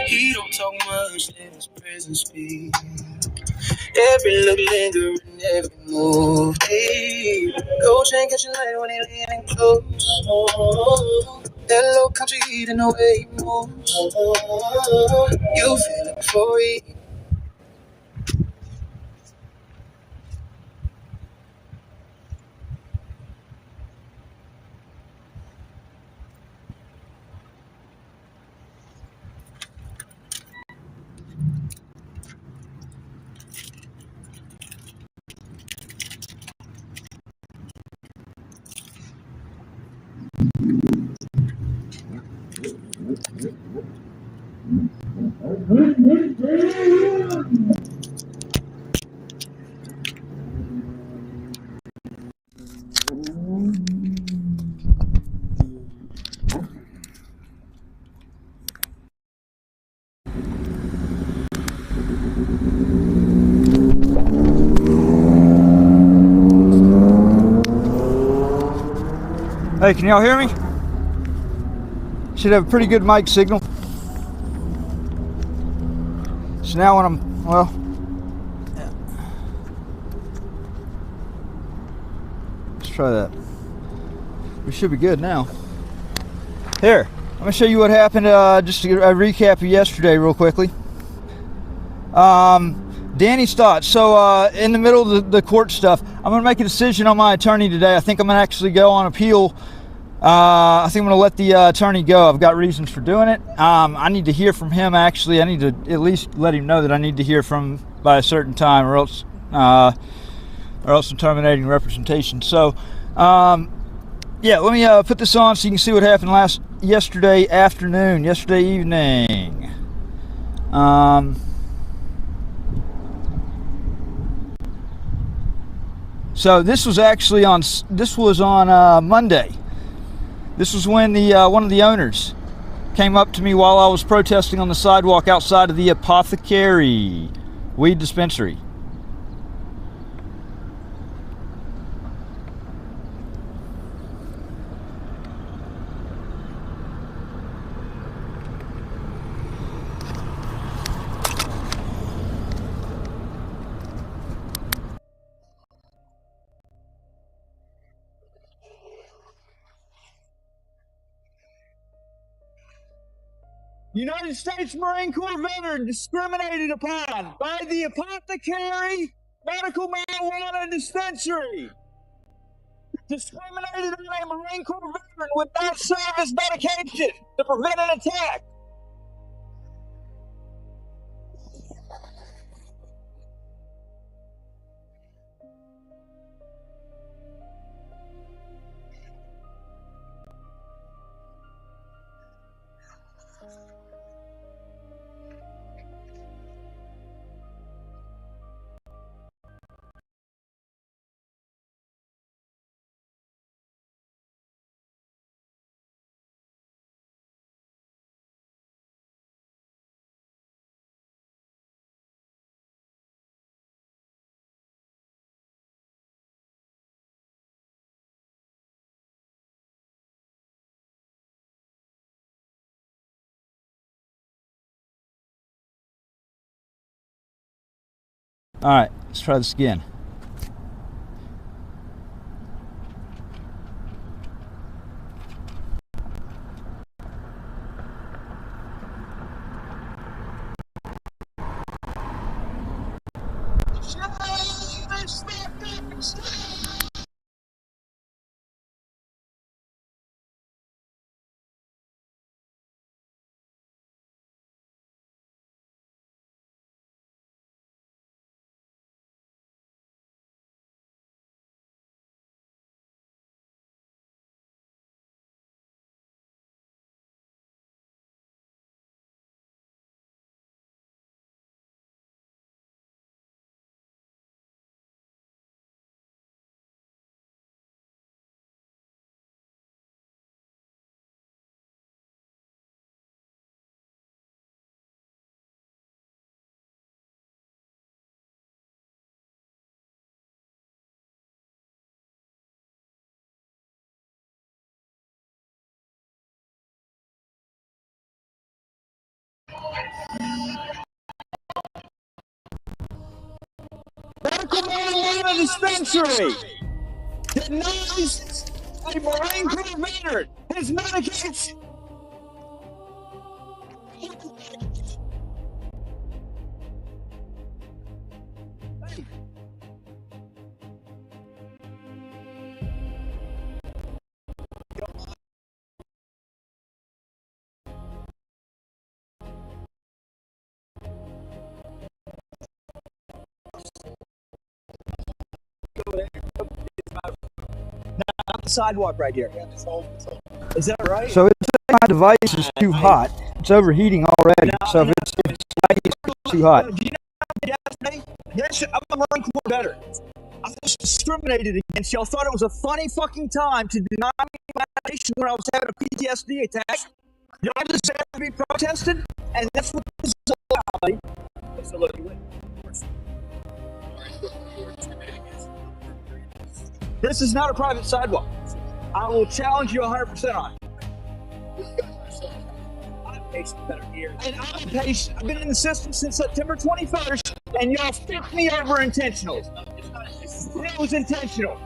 He don't talk much, let his presence speak. Every look lingering, every move. Hey, gold chain catching light when he leaning close. That low country heat in the way he moves. You feel it before he.
Hey, can y'all hear me? Should have a pretty good mic signal. So now when I'm, well, yeah. Let's try that. We should be good now. Here, I'm gonna show you what happened, just to get a recap of yesterday real quickly. Danny's thoughts. So in the middle of the court stuff, I'm going to make a decision on my attorney today. I think I'm going to actually go on appeal. I think I'm going to let the attorney go. I've got reasons for doing it. I need to hear from him, actually. I need to at least let him know that I need to hear from him by a certain time, or else I'm terminating representation. So, yeah, let me put this on so you can see what happened yesterday evening. So this was actually on Monday. This was when the one of the owners came up to me while I was protesting on the sidewalk outside of the Apothecary weed dispensary. United States Marine Corps veteran discriminated upon by the apothecary medical marijuana dispensary. Discriminated on a Marine Corps veteran would not serve as medication to prevent an attack. All right, let's try this again. Medical marijuana dispensary denies a Marine Corps veteran his medication. On the sidewalk right here. Is that right? So it's my device is too hot. It's overheating already. So if it's too hot. Do you know yesterday? Yes, I'm a Marine Corps veteran. I was discriminated against. Y'all thought it was a funny fucking time to deny me medication when I was having a PTSD attack. Y'all deserve to be protested, and that's what this is about. So look, this is not a private sidewalk. I will challenge you 100% on it. I'm patient better here. And I'm patient. I've been in the system since September 21st, and y'all fucked me over intentionally. It was intentional.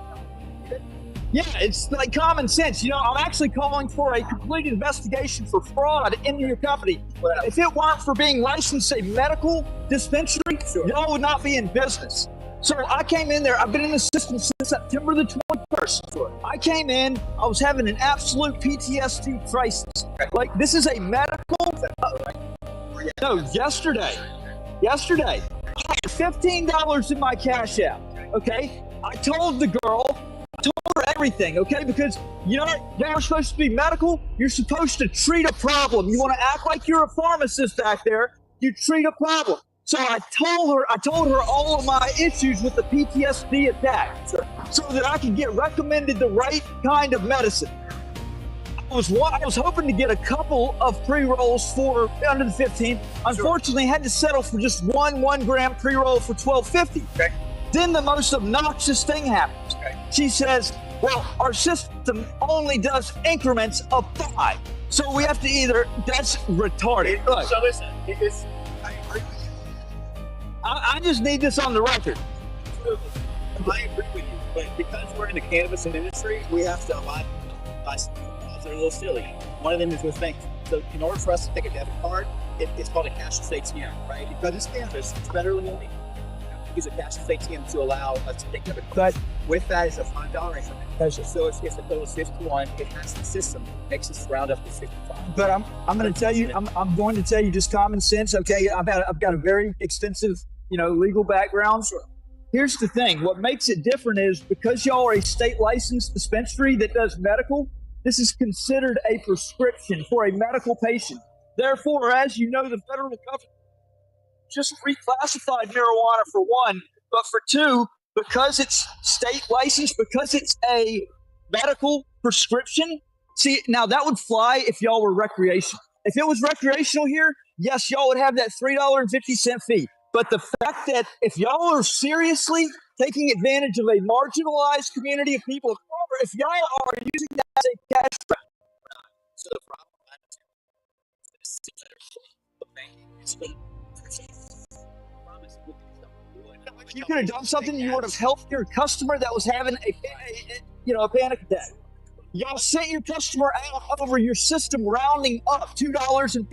Yeah, it's like common sense. You know, I'm actually calling for a complete investigation for fraud in your company. If it weren't for being licensed a medical dispensary, y'all would not be in business. So I came in there. I've been in the system since September the 21st. I came in. I was having an absolute PTSD crisis. Like, this is a medical. No, yesterday. I had $15 in my cash app. Okay, I told the girl. I told her everything. Okay, because you know you're supposed to be medical. You're supposed to treat a problem. You want to act like you're a pharmacist back there. You treat a problem. So I told her all of my issues with the PTSD attack so that I could get recommended the right kind of medicine. I was hoping to get a couple of pre-rolls for under the 15. Unfortunately, I had to settle for just one 1 gram pre-roll for $12.50. Okay. Then the most obnoxious thing happens. Okay. She says, well, our system only does increments of 5. So we have to either, that's retarded.
So listen, I agree with you.
I just need this on the record.
I agree with you, but because we're in the cannabis industry, we have to abide by some laws. they're a little silly. One of them is with things. So in order for us to take a debit card, it's called a cashless ATM, right? Because it's cannabis, it's federally illegal. Use a cashless ATM to allow us to take debit cards. But with that is a $5 increment. So if the bill is 51, it has the system makes us round up to 55.
But I'm going to tell you, I'm going to tell you just common sense. Okay, I've got a very extensive, legal background.
Sure.
Here's the thing. What makes it different is because y'all are a state licensed dispensary that does medical, this is considered a prescription for a medical patient. Therefore, as you know, the federal government just reclassified marijuana for one, but for two, because it's state licensed, because it's a medical prescription. See, now that would fly if y'all were recreational. If it was recreational here, yes, y'all would have that $3.50 fee. But the fact that if y'all are seriously taking advantage of a marginalized community of people of color, if y'all are using that as a cash grab,
So the problem
you could have done something. You would have helped your customer that was having a panic attack. Y'all sent your customer out over your system rounding up $2.50.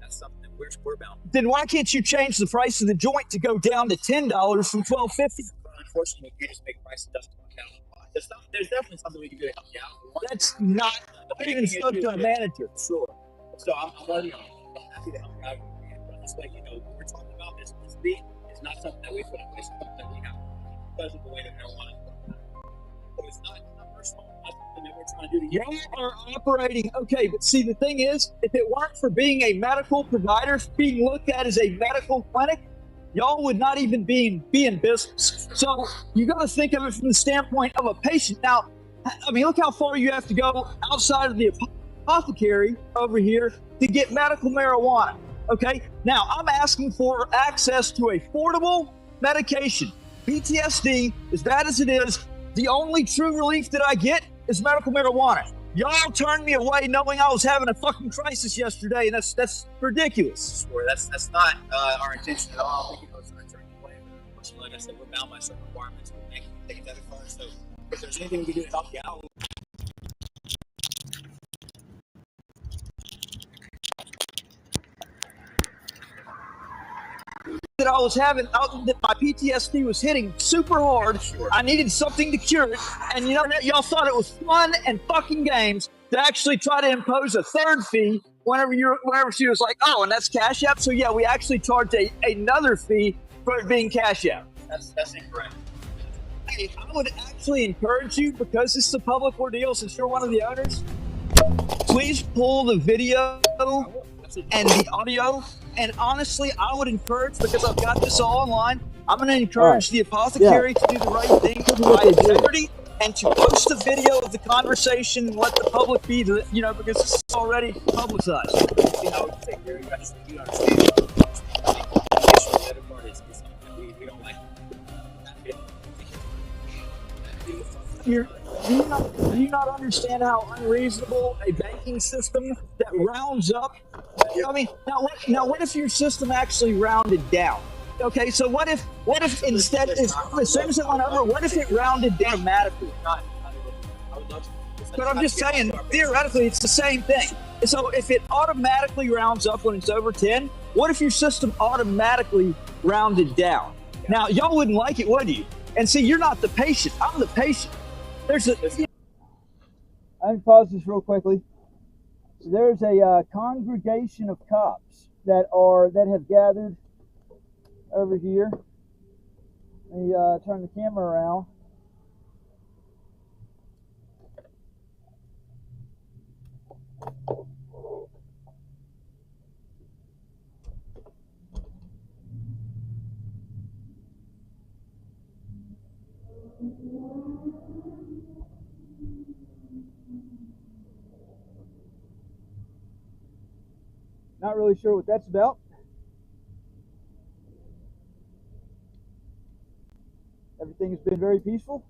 That's something that we're bound.
Then why can't you change the price of the joint to go down to $10 from $12.50?
Unfortunately, we just make prices justify out. There's definitely something we can do to help you out.
That's not even spoke to a manager.
Sure. So I'm happy to help you out. But just like we're talking about this beat is not something that we put in place, something that we have because of the way that marijuana is. So it's not personal. It's not something that we're trying to do to you.
Y'all are operating okay, but see, the thing is, if it weren't for being a medical provider, being looked at as a medical clinic, y'all would not even be in business. So you got to think of it from the standpoint of a patient. Now, I mean, look how far you have to go outside of the apothecary over here to get medical marijuana. Okay, now I'm asking for access to affordable medication. PTSD, as bad as it is, the only true relief that I get is medical marijuana. Y'all turned me away knowing I was having a fucking crisis yesterday, and that's ridiculous.
Sure, that's not our intention at all. I think it's our turn away. Like I said, we're bound by certain requirements. We're making take a debit card. So if there's anything we can do to help you out,
that I was having, that my PTSD was hitting super hard.
Sure.
I needed something to cure it, and y'all thought it was fun and fucking games to actually try to impose a third fee whenever she was like, oh, and that's Cash App. So yeah, we actually charged another fee for it being Cash App.
that's incorrect.
Hey, I would actually encourage you, because this is a public ordeal, since you're one of the owners, please pull the video and the audio. And honestly, I would encourage, because I've got this all online, I'm going to encourage the apothecary to do the right thing by integrity and to post the video of the conversation and let the public be because this is already publicized.
See how we can take care of you. I just you understand. The other part is something that we don't like.
Do you not understand how unreasonable a banking system that rounds up? I mean, now what if your system actually rounded down? Okay, so what if instead, as soon as it went over, what if it rounded down automatically? But I'm just saying, theoretically, it's the same thing. So if it automatically rounds up when it's over 10, what if your system automatically rounded down? Now, y'all wouldn't like it, would you? And see, you're not the patient. I'm the patient. I can pause this real quickly. There's a congregation of cops that have gathered over here. Let me turn the camera around. Not really sure what that's about. Everything has been very peaceful.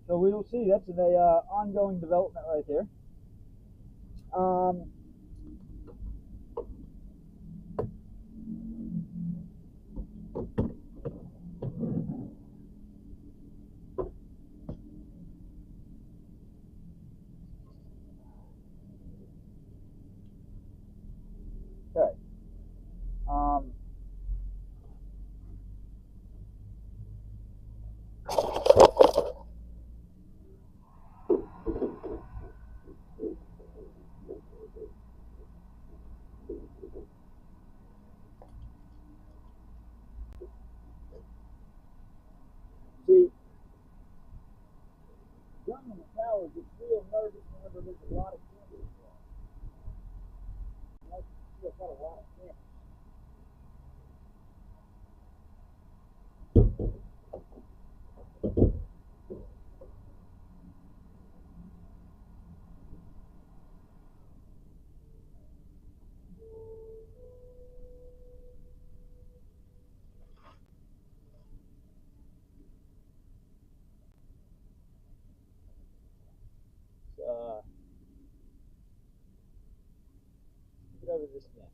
So we will see. That's an ongoing development right there. Um, okay. Um, see, young in the towers is real nervous whenever there's a lot of cameras around. Like, you've got a lot of cameras. Get over this again.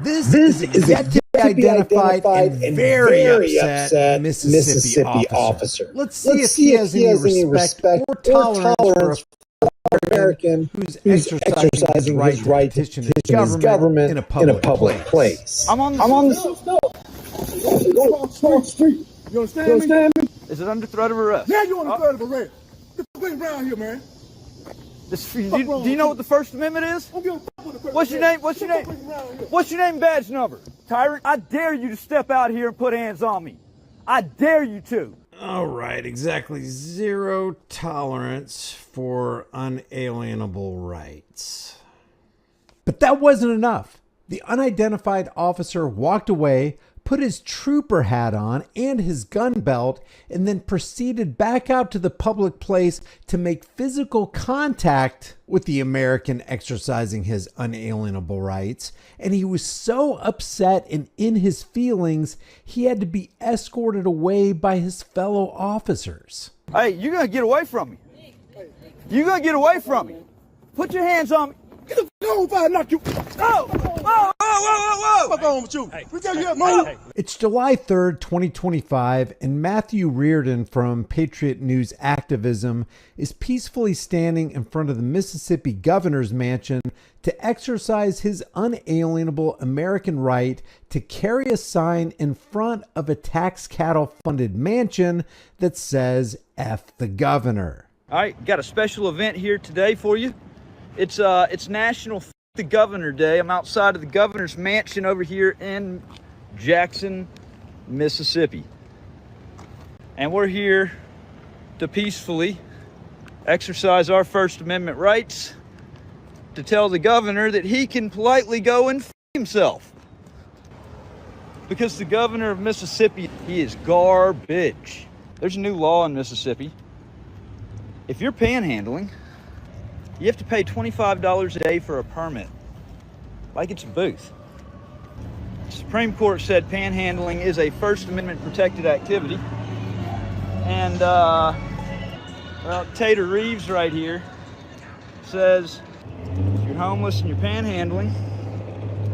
This is a yet to be identified and very upset Mississippi officer. Let's see if he has any respect or tolerance for an American who's exercising his right to petition his government in a public place.
I'm on the
street. You understand me?
Is it under threat of arrest?
Yeah, you under threat of arrest. Get the fuck around here, man.
Do you know what the First Amendment is? What's your name? What's your name? What's your name and badge number? Tyrant, I dare you to step out here and put hands on me. I dare you to.
All right, exactly. Zero tolerance for unalienable rights. But that wasn't enough. The unidentified officer walked away, put his trooper hat on and his gun belt, and then proceeded back out to the public place to make physical contact with the American exercising his unalienable rights. And he was so upset and in his feelings, he had to be escorted away by his fellow officers.
Hey, you're going to get away from me. You're going to get away from me. Put your hands on me.
Get the fuck on if I knock you.
Whoa!
What's wrong with you? We tell you move.
It's July 3rd, 2025, and Matthew Reardon from Patriot News Activism is peacefully standing in front of the Mississippi governor's mansion to exercise his unalienable American right to carry a sign in front of a tax cattle funded mansion that says F the governor.
All right, got a special event here today for you. It's National F the Governor Day. I'm outside of the governor's mansion over here in Jackson, Mississippi. And we're here to peacefully exercise our First Amendment rights to tell the governor that he can politely go and F himself. Because the governor of Mississippi, he is garbage. There's a new law in Mississippi. If you're panhandling, you have to pay $25 a day for a permit, like it's a booth. The Supreme Court said panhandling is a First Amendment protected activity. And, well, Tater Reeves right here says if you're homeless and you're panhandling,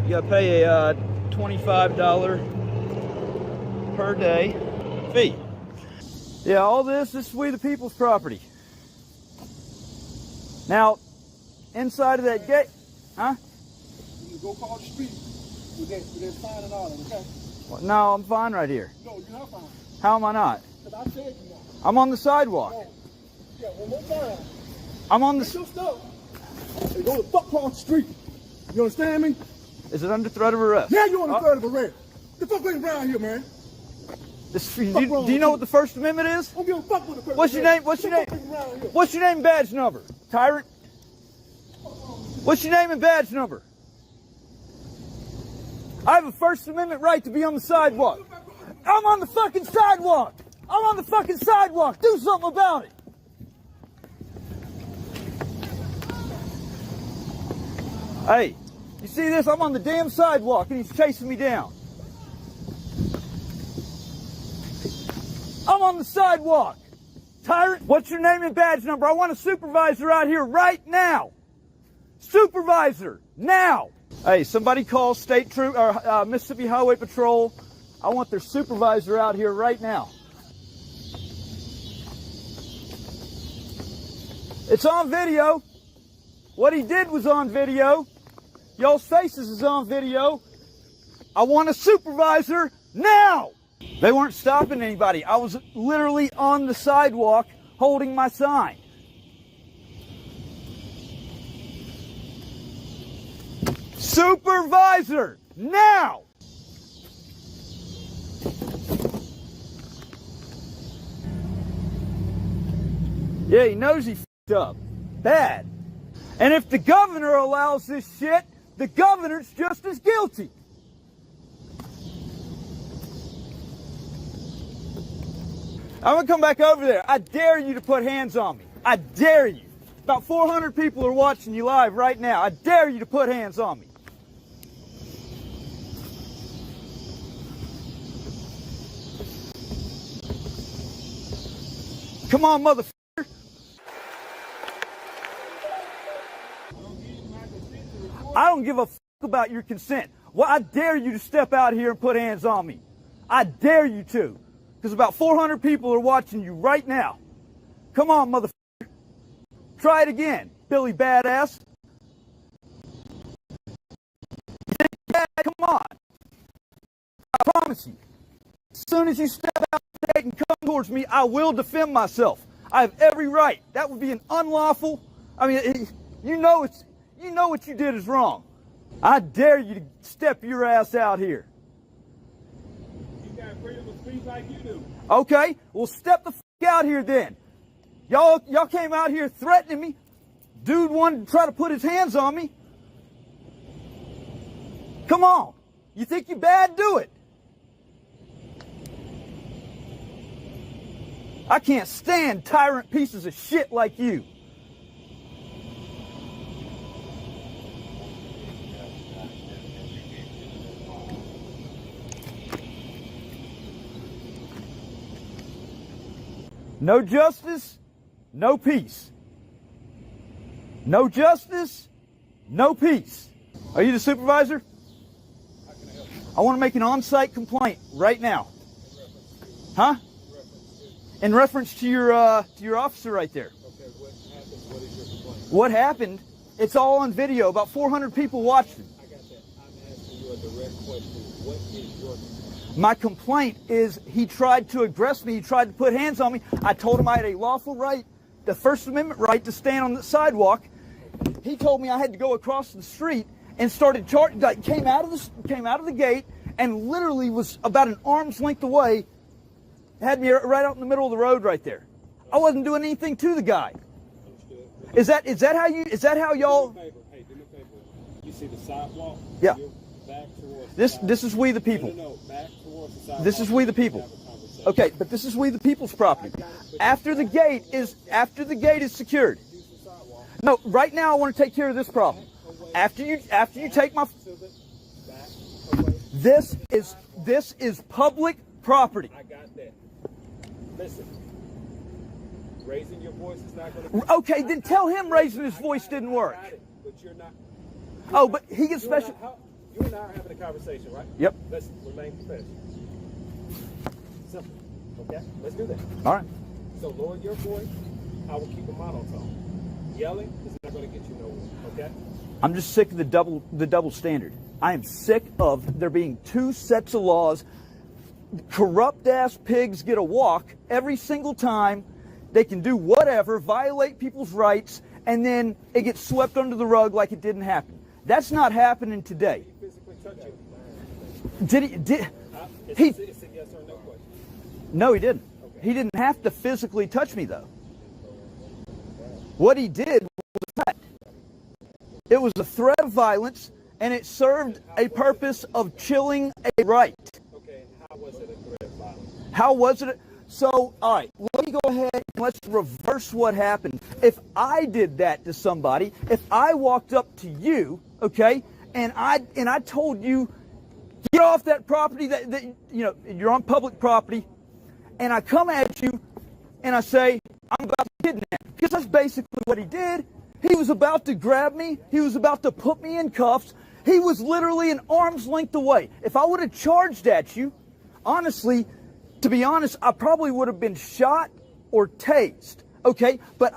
you gotta pay a $25 per day fee. Yeah, all this is we the people's property. Now, inside of that gate, huh?
You go across the street with that sign and all that, okay?
Well, no, I'm fine right here.
No, you're not fine.
How am I not?
Because I said you not.
I'm on the sidewalk.
No. Yeah, one more time.
I'm on the...
Get your stuff. And go the fuck across the street. You understand me?
Is it under threat of arrest?
Yeah, you're under threat of arrest. The fuck ain't around here, man.
Do you know what the First Amendment is?
I don't give a fuck with the First
What's your name?
Amendment.
What's your name?
The fuck ain't around here.
What's your name and badge number? Tyrant? What's your name and badge number? I have a First Amendment right to be on the sidewalk. I'm on the fucking sidewalk. I'm on the fucking sidewalk. Do something about it. Hey, you see this? I'm on the damn sidewalk and he's chasing me down. I'm on the sidewalk. Tyrant, what's your name and badge number? I want a supervisor out here right now. Supervisor, now. Hey, somebody call State Troop or Mississippi Highway Patrol. I want their supervisor out here right now. It's on video. What he did was on video. Y'all's faces is on video. I want a supervisor now. They weren't stopping anybody. I was literally on the sidewalk holding my sign. Supervisor, now! Yeah, he knows he f***ed up. Bad. And if the governor allows this shit, the governor's just as guilty. I'm gonna come back over there. I dare you to put hands on me. I dare you. About 400 people are watching you live right now. I dare you to put hands on me. Come on, motherfucker. I don't give a fuck about your consent. Well, I dare you to step out here and put hands on me. I dare you to. Because about 400 people are watching you right now. Come on, motherfucker. Try it again, Billy Badass. Yeah, come on. I promise you. As soon as you step out the gate and come towards me, I will defend myself. I have every right. That would be an unlawful. I mean, you know what you did is wrong. I dare you to step your ass out here.
You got freedom of speech like you do.
Okay, well step the fuck out here then. Y'all came out here threatening me. Dude wanted to try to put his hands on me. Come on. You think you bad? Do it. I can't stand tyrant pieces of shit like you. No justice, no peace. No justice, no peace. Are you the supervisor? I want to make an on-site complaint right now. Huh? In reference to your officer right there.
Okay, what happened? What is your complaint?
What happened? It's all on video. About 400 people watching.
I got that. I'm asking you a direct question. What is your complaint?
My complaint is he tried to aggress me. He tried to put hands on me. I told him I had a lawful right, the First Amendment right to stand on the sidewalk. He told me I had to go across the street and started charging. Like, came out of the gate and literally was about an arm's length away. Had me right out in the middle of the road right there. I wasn't doing anything to the guy.
Understood.
Is that how y'all?
Do me a favor. Hey, do me a favor. You see the sidewalk?
Yeah.
You're back towards
This is we the people.
No, back towards the sidewalk.
This is we the people. Okay, but this is we the people's property. After the gate is secured. No, right now I want to take care of this problem. After you take my this is public property.
I got that. Listen. Raising your voice is not going to.
Okay, then tell him raising his voice didn't work.
I got it, but you're not.
Oh, but he gets special.
You and I are having a conversation, right?
Yep.
Let's remain professional. Simple. Okay? Let's do that.
All right.
So lower your voice. I will keep a monotone. Yelling is not going to get you nowhere. Okay?
I'm just sick of the double standard. I am sick of there being two sets of laws. Corrupt ass pigs get a walk every single time. They can do whatever, violate people's rights, and then it gets swept under the rug like it didn't happen. That's not happening today.
Did he physically touch you? It's a yes or no question.
No, he didn't.
Okay.
He didn't have to physically touch me though. What he did was a threat. It was a threat of violence, and it served a purpose of chilling a right.
Okay, and how was it a threat of violence?
How was it? So, all right, let me go ahead and let's reverse what happened. If I did that to somebody, if I walked up to you, okay, and I told you, get off that property, that you know, you're on public property, and I come at you and I say, I'm about to kidnap you, because that's basically what he did. He was about to grab me. He was about to put me in cuffs. He was literally an arm's length away. If I would have charged at you, honestly, to be honest, I probably would have been shot or tased, okay? But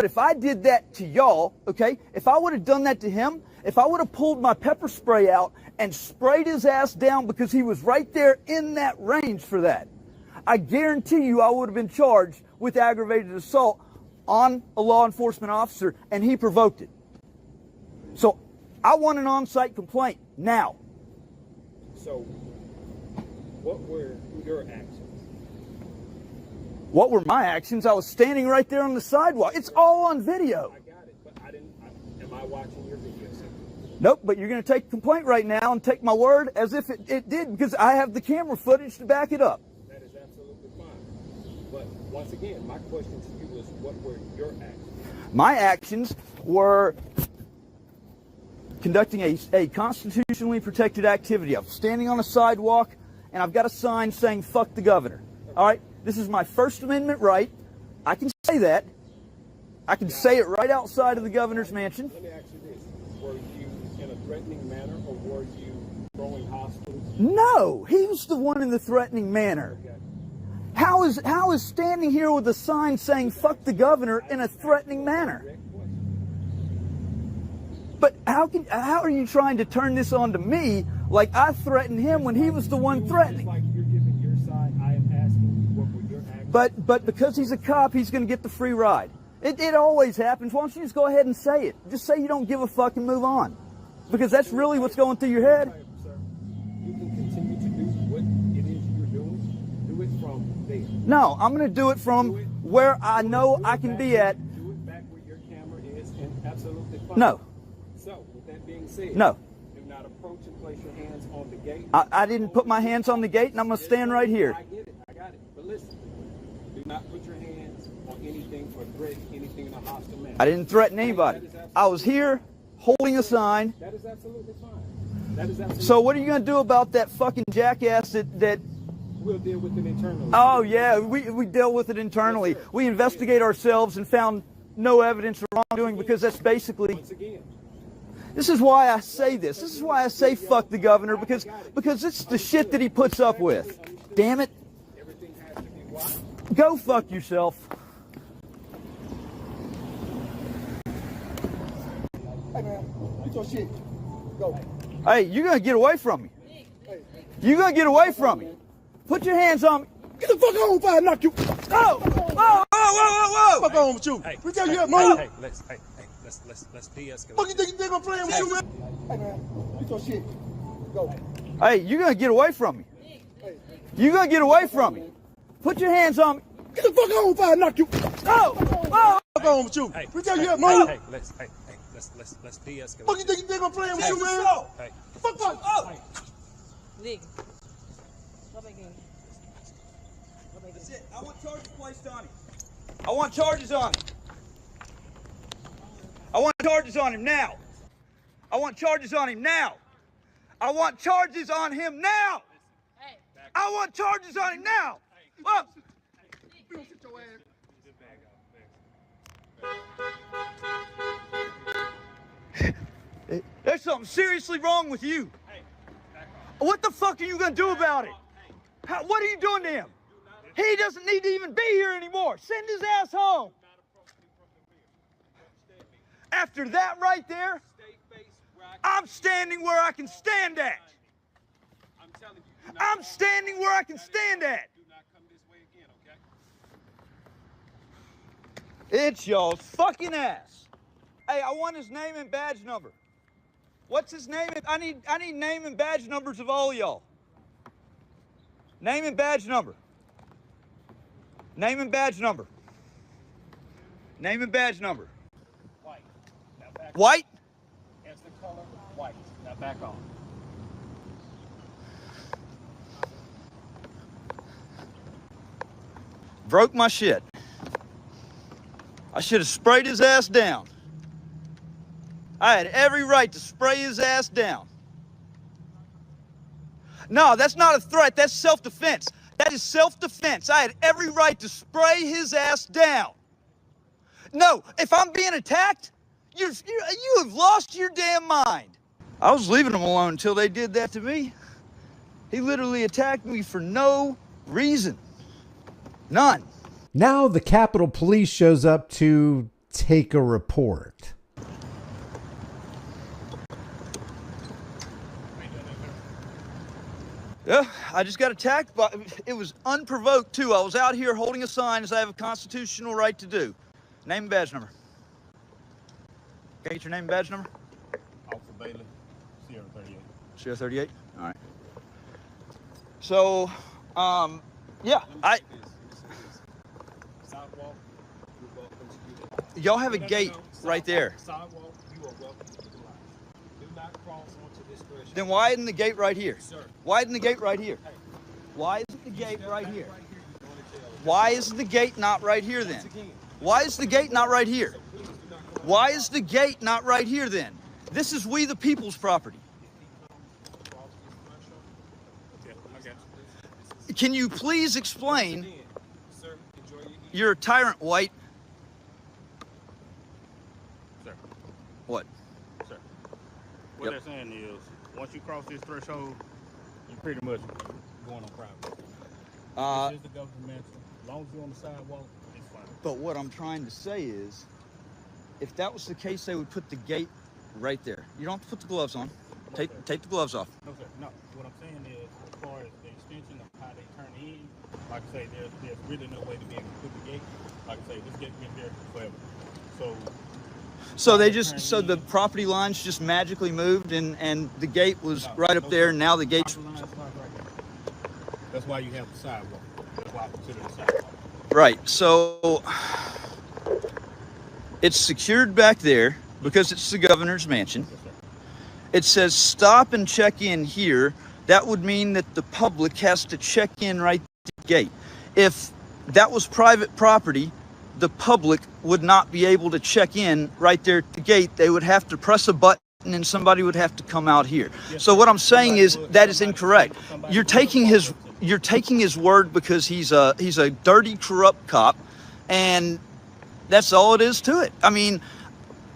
if I did that to y'all, okay, if I would have done that to him, if I would have pulled my pepper spray out and sprayed his ass down because he was right there in that range for that, I guarantee you I would have been charged with aggravated assault on a law enforcement officer, and he provoked it. So I want an on-site complaint now.
So, what were your actions?
What were my actions? I was standing right there on the sidewalk. It's all on video.
I got it, but am I watching your video?
Nope, but you're going to take a complaint right now and take my word as if it did, because I have the camera footage to back it up.
That is absolutely fine. But once again, my question to you is, what were your actions?
My actions were conducting a constitutionally protected activity. I'm standing on a sidewalk, and I've got a sign saying, fuck the governor. All right? This is my First Amendment right. I can say that. I can say it right outside of the governor's mansion.
Let me ask you this. Were you in a threatening manner, or were you
No, he was the one in the threatening manner. How is standing here with a sign saying "fuck the governor" in a threatening manner? But how are you trying to turn this on to me like I threatened him when he was the one threatening?
Like you're giving your side, I am asking you what were your actions.
But because he's a cop, he's going to get the free ride. It always happens. Why don't you just go ahead and say it? Just say you don't give a fuck and move on. Because that's really what's going through your head.
Sir, you can continue to do what it is you're doing. Do it from there.
No, I'm going to do it from where I know I can be at.
Do it back where your camera is and absolutely fine.
No.
So, with that being said,
No.
do not approach and place your hands on the gate.
I didn't put my hands on the gate, and I'm going to stand right here.
I get it. I got it. But listen, do not put your hands on anything or threaten anything in a hostile manner.
I didn't threaten anybody. I was here holding a sign.
That is absolutely fine. That is absolutely
So what are you going to do about that fucking jackass that
We'll deal with it internally.
Oh, yeah, we dealt with it internally.
Yes, sir.
We investigated ourselves and found no evidence of wrongdoing because that's basically...
Once again,
This is why I say this. This is why I say fuck the governor, because it's the shit that he puts up with. Damn it.
everything has to be watched.
Go fuck yourself.
Hey man, get your shit. Go.
Hey, you're going to get away from me. You're going to get away from me. Put your hands on me.
Get the fuck on before I knock you.
Oh! Whoa, whoa, whoa, whoa,
Fuck
whoa!
on with you.
Hey,
We tell you
hey,
that, move.
hey, let's de-escalate.
Fuck you think I'm playing with you, man? Hey man, get your shit. Go.
Hey, you're going to get away from me. You're going to get away from me. Put your hands on me.
Get the fuck on before I knock you.
Oh! Whoa!
Fuck on with you.
Hey,
We tell you that,
hey,
move.
hey, let's de-escalate.
Fuck you think I'm playing with you, man?
Hey,
Fuck.
Oh!
Liga. Vou pegar.
That's it. I want charges placed on him. I want charges on him. I want charges on him now. I want charges on him now. I want charges on him now.
Hey.
I want charges on him now. Look. There's something seriously wrong with you. What the fuck are you gonna do about it? What are you doing to him? He doesn't need to even be here anymore. Send his ass home. After that right there, I'm standing where I can stand at. I'm standing where I can stand at.
do not come this way again, okay?
It's y'all's fucking ass. Hey, I want his name and badge number. What's his name? I need name and badge numbers of all y'all. Name and badge number. Name and badge number. Name and badge number.
White. Now back
White?
as the color white. Now back on.
Broke my shit. I should have sprayed his ass down. I had every right to spray his ass down. No, that's not a threat. That's self-defense. That is self-defense. I had every right to spray his ass down. No, if I'm being attacked, you have lost your damn mind. I was leaving him alone until they did that to me. He literally attacked me for no reason. None.
Now the Capitol Police shows up to take a report.
Yeah, I just got attacked, but it was unprovoked too. I was out here holding a sign as I have a constitutional right to do. Name and badge number. Can I get your name and badge number?
Officer Bailey, Sierra 38.
Sierra 38? All right. So, yeah,
Sidewalk, you're welcome to do that.
y'all have a gate right there.
Sidewalk, you are welcome to utilize. Do not cross onto this threshold.
Then why isn't the gate right here?
Sir.
Why isn't the gate right here? Why isn't the gate right here? Why isn't the gate not right here then? Why is the gate not right here? Why is the gate not right here then? This is we the people's property.
Okay, I got you.
Can you please explain?
Sir, enjoy your evening.
You're a tyrant, White.
Sir,
What?
sir. What they're saying is Once you cross this threshold, you pretty much going on private. This is the government mansion. As long as you're on the sidewalk, it's fine.
But what I'm trying to say is, if that was the case, they would put the gate right there. You don't have to put the gloves on.
No,
Take the gloves off.
No, sir. No. What I'm saying is, as far as the extension of how they turn in, like I say, there's really no way to be able to put the gate. Like I say, this gate's been there forever.
So the property lines just magically moved, and the gate was right up there. And now the gate's
right there. That's why you have the sidewalk. That's why I consider the sidewalk.
right. So it's secured back there because it's the governor's mansion.
Yes, sir.
It says stop and check in here. That would mean that the public has to check in right at the gate. If that was private property, the public would not be able to check in right there at the gate. They would have to press a button and somebody would have to come out here.
Yes,
so
sir.
what I'm saying
Somebody
is
would-
that is
somebody-
incorrect.
somebody
You're
would
taking
walk
his
up to it.
you're taking his word because he's a dirty, corrupt cop, and that's all it is to it. I mean,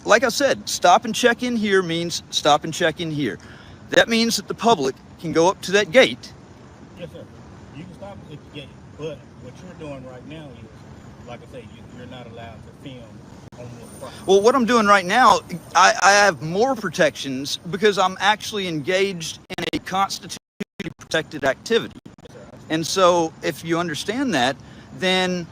like I said, stop and check in here means stop and check in here. That means that the public can go up to that gate.
Yes, sir. You can stop at the gate, but what you're doing right now is, like I say, you're not allowed to film on the property.
Well, what I'm doing right now, I have more protections because I'm actually engaged in a constitutionally protected activity. And so if you understand that, then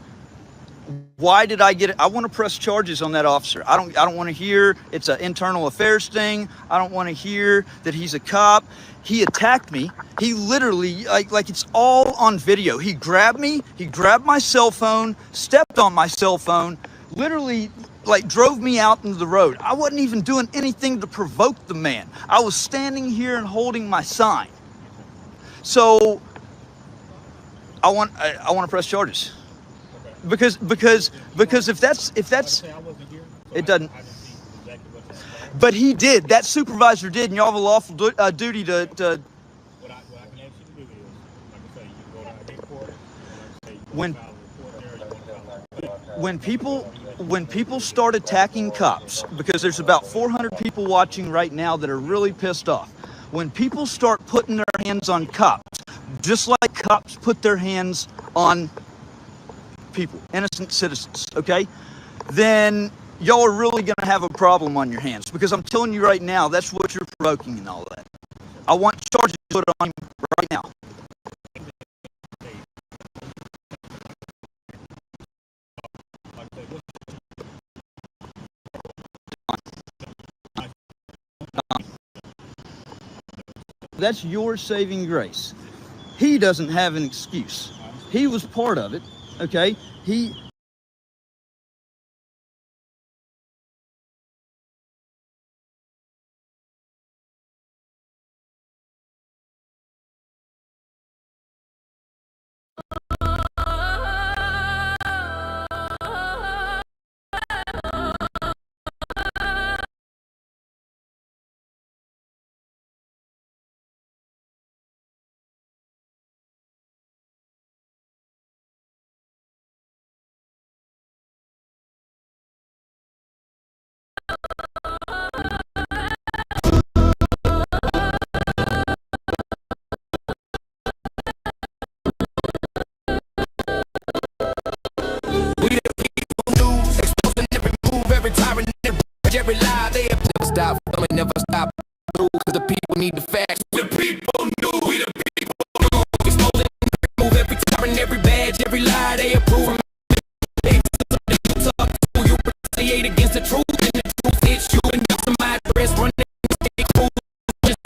why did I get it? I want to press charges on that officer. I don't want to hear it's an internal affairs thing. I don't want to hear that he's a cop. He attacked me. He literally, like it's all on video. He grabbed me, he grabbed my cell phone, stepped on my cell phone, literally like drove me out into the road. I wasn't even doing anything to provoke the man. I was standing here and holding my sign. So I want to press charges. Because if that's
Like I say, I wasn't here, so
it doesn't.
I didn't see exactly what you're saying.
But he did. That supervisor did, and y'all have a lawful duty to.
What I can ask you to do is, like I say, you go down to headquarters, and like I say, you
When-
file a report there, you want to file a
When people start attacking cops, because there's about 400 people watching right now that are really pissed off. When people start putting their hands on cops, just like cops put their hands on people, innocent citizens, okay? Then y'all are really gonna have a problem on your hands, because I'm telling you right now, that's what you're provoking and all that. I want charges put on you right now. That's your saving grace. He doesn't have an excuse. He was part of it, okay? He
We the people news, exposing every move, every tyrant, every lie. They have never stop filming, never stop. Cause the people need the facts. The people knew, we the people knew. Exposing every move, every tyrant, every badge, every lie. They approve. They talk to you, retaliate against the truth, and the truth hits you. And that's my address, running, stay cool. Just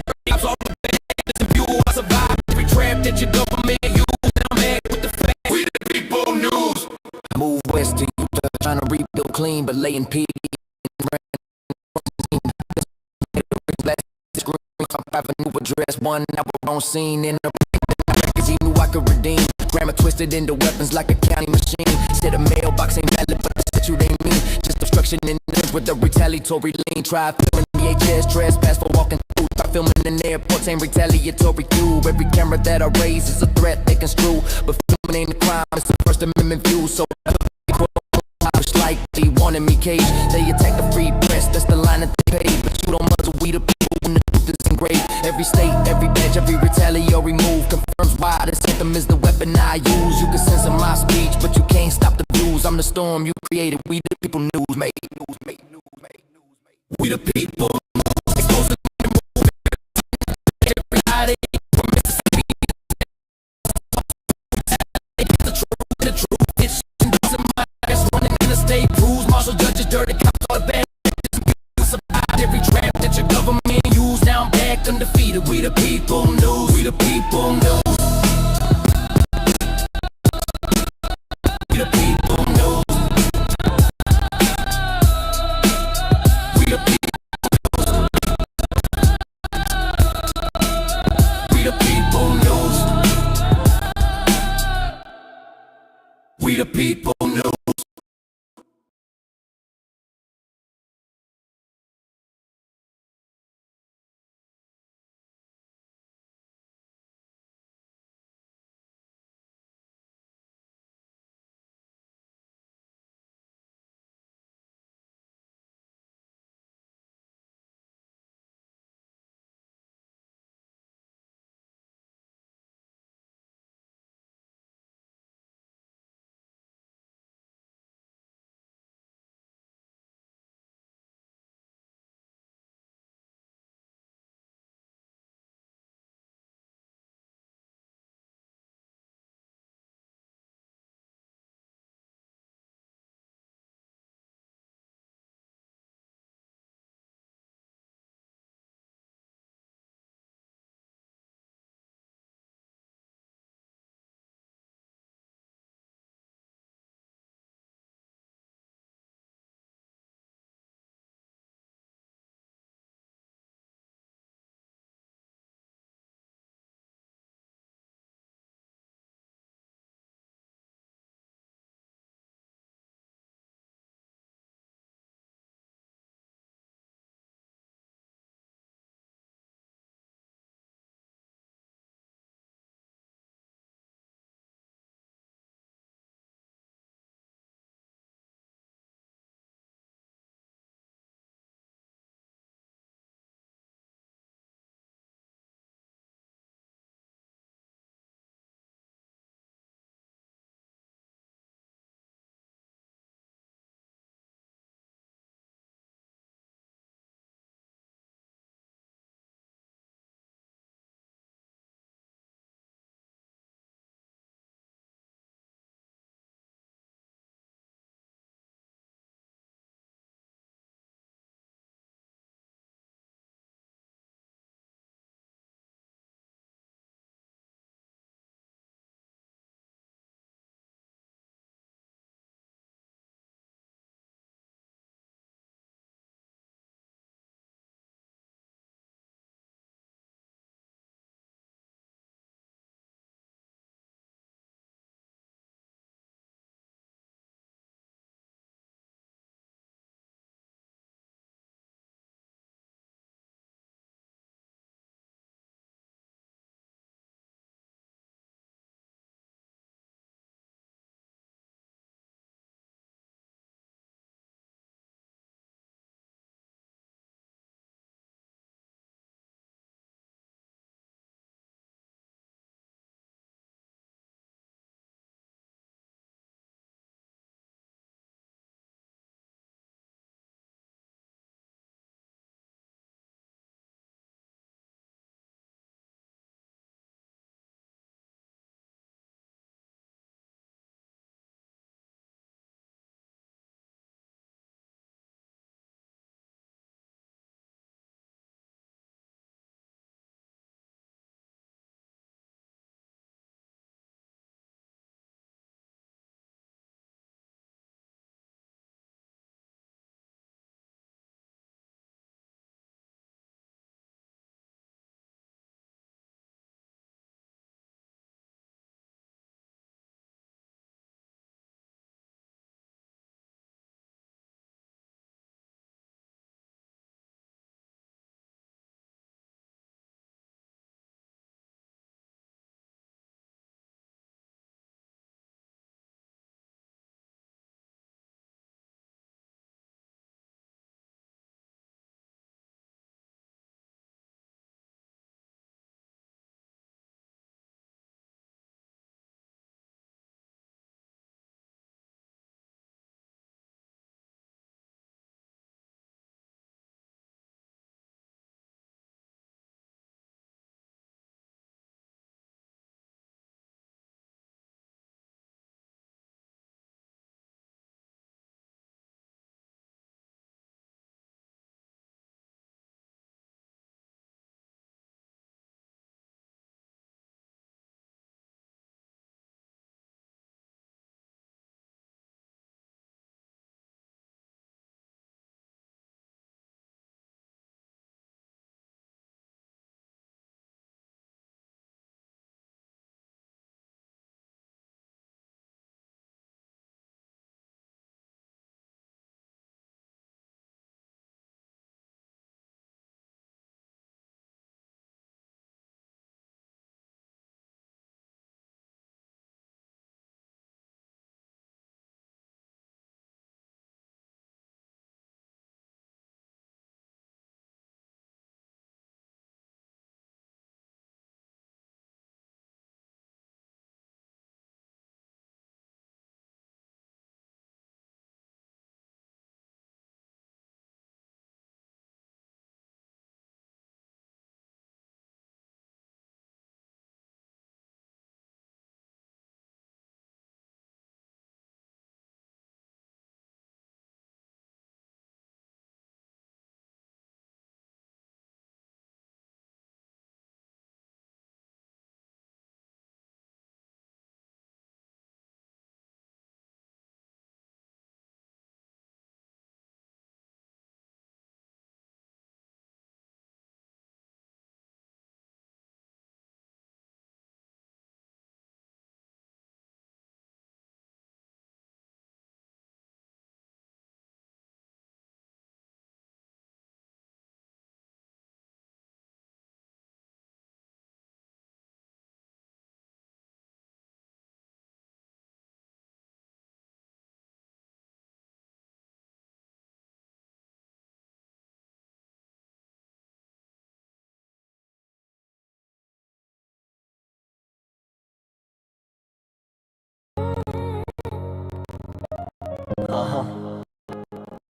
all the bad and view. I survived every trap that your government used. And I'm mad with the facts. We the people news. I move west to Utah, trying to rebuild clean, but laying PD. Avenue address one hour on scene in the cause he knew I could redeem. Grammar twisted into weapons like a county machine. Said a mailbox ain't valid, but the statute ain't mean. Just obstruction in the with the retaliatory lean. Try filming VHS trespass for walking through. Try filming in airports ain't retaliatory too. Every camera that I raise is a threat they construe. But filming ain't a crime, it's a First Amendment view. So like they wanted me caged. They attack the free press, that's the line that they paid. But you don't muzzle, we the people when the truth is engraved. Every every state, every badge, every retaliatory move confirms why this anthem is the weapon I use. You can censor my speech, but you can't stop the views. I'm the storm you created. We the people, news made. We the people. Exposing every holiday from Mississippi. The truth, it's in my ass running in the state. Proves martial judges, dirty cops, all the bad. Survived every trap that your government used. Now I'm back undefeated. We the people news. We the people news.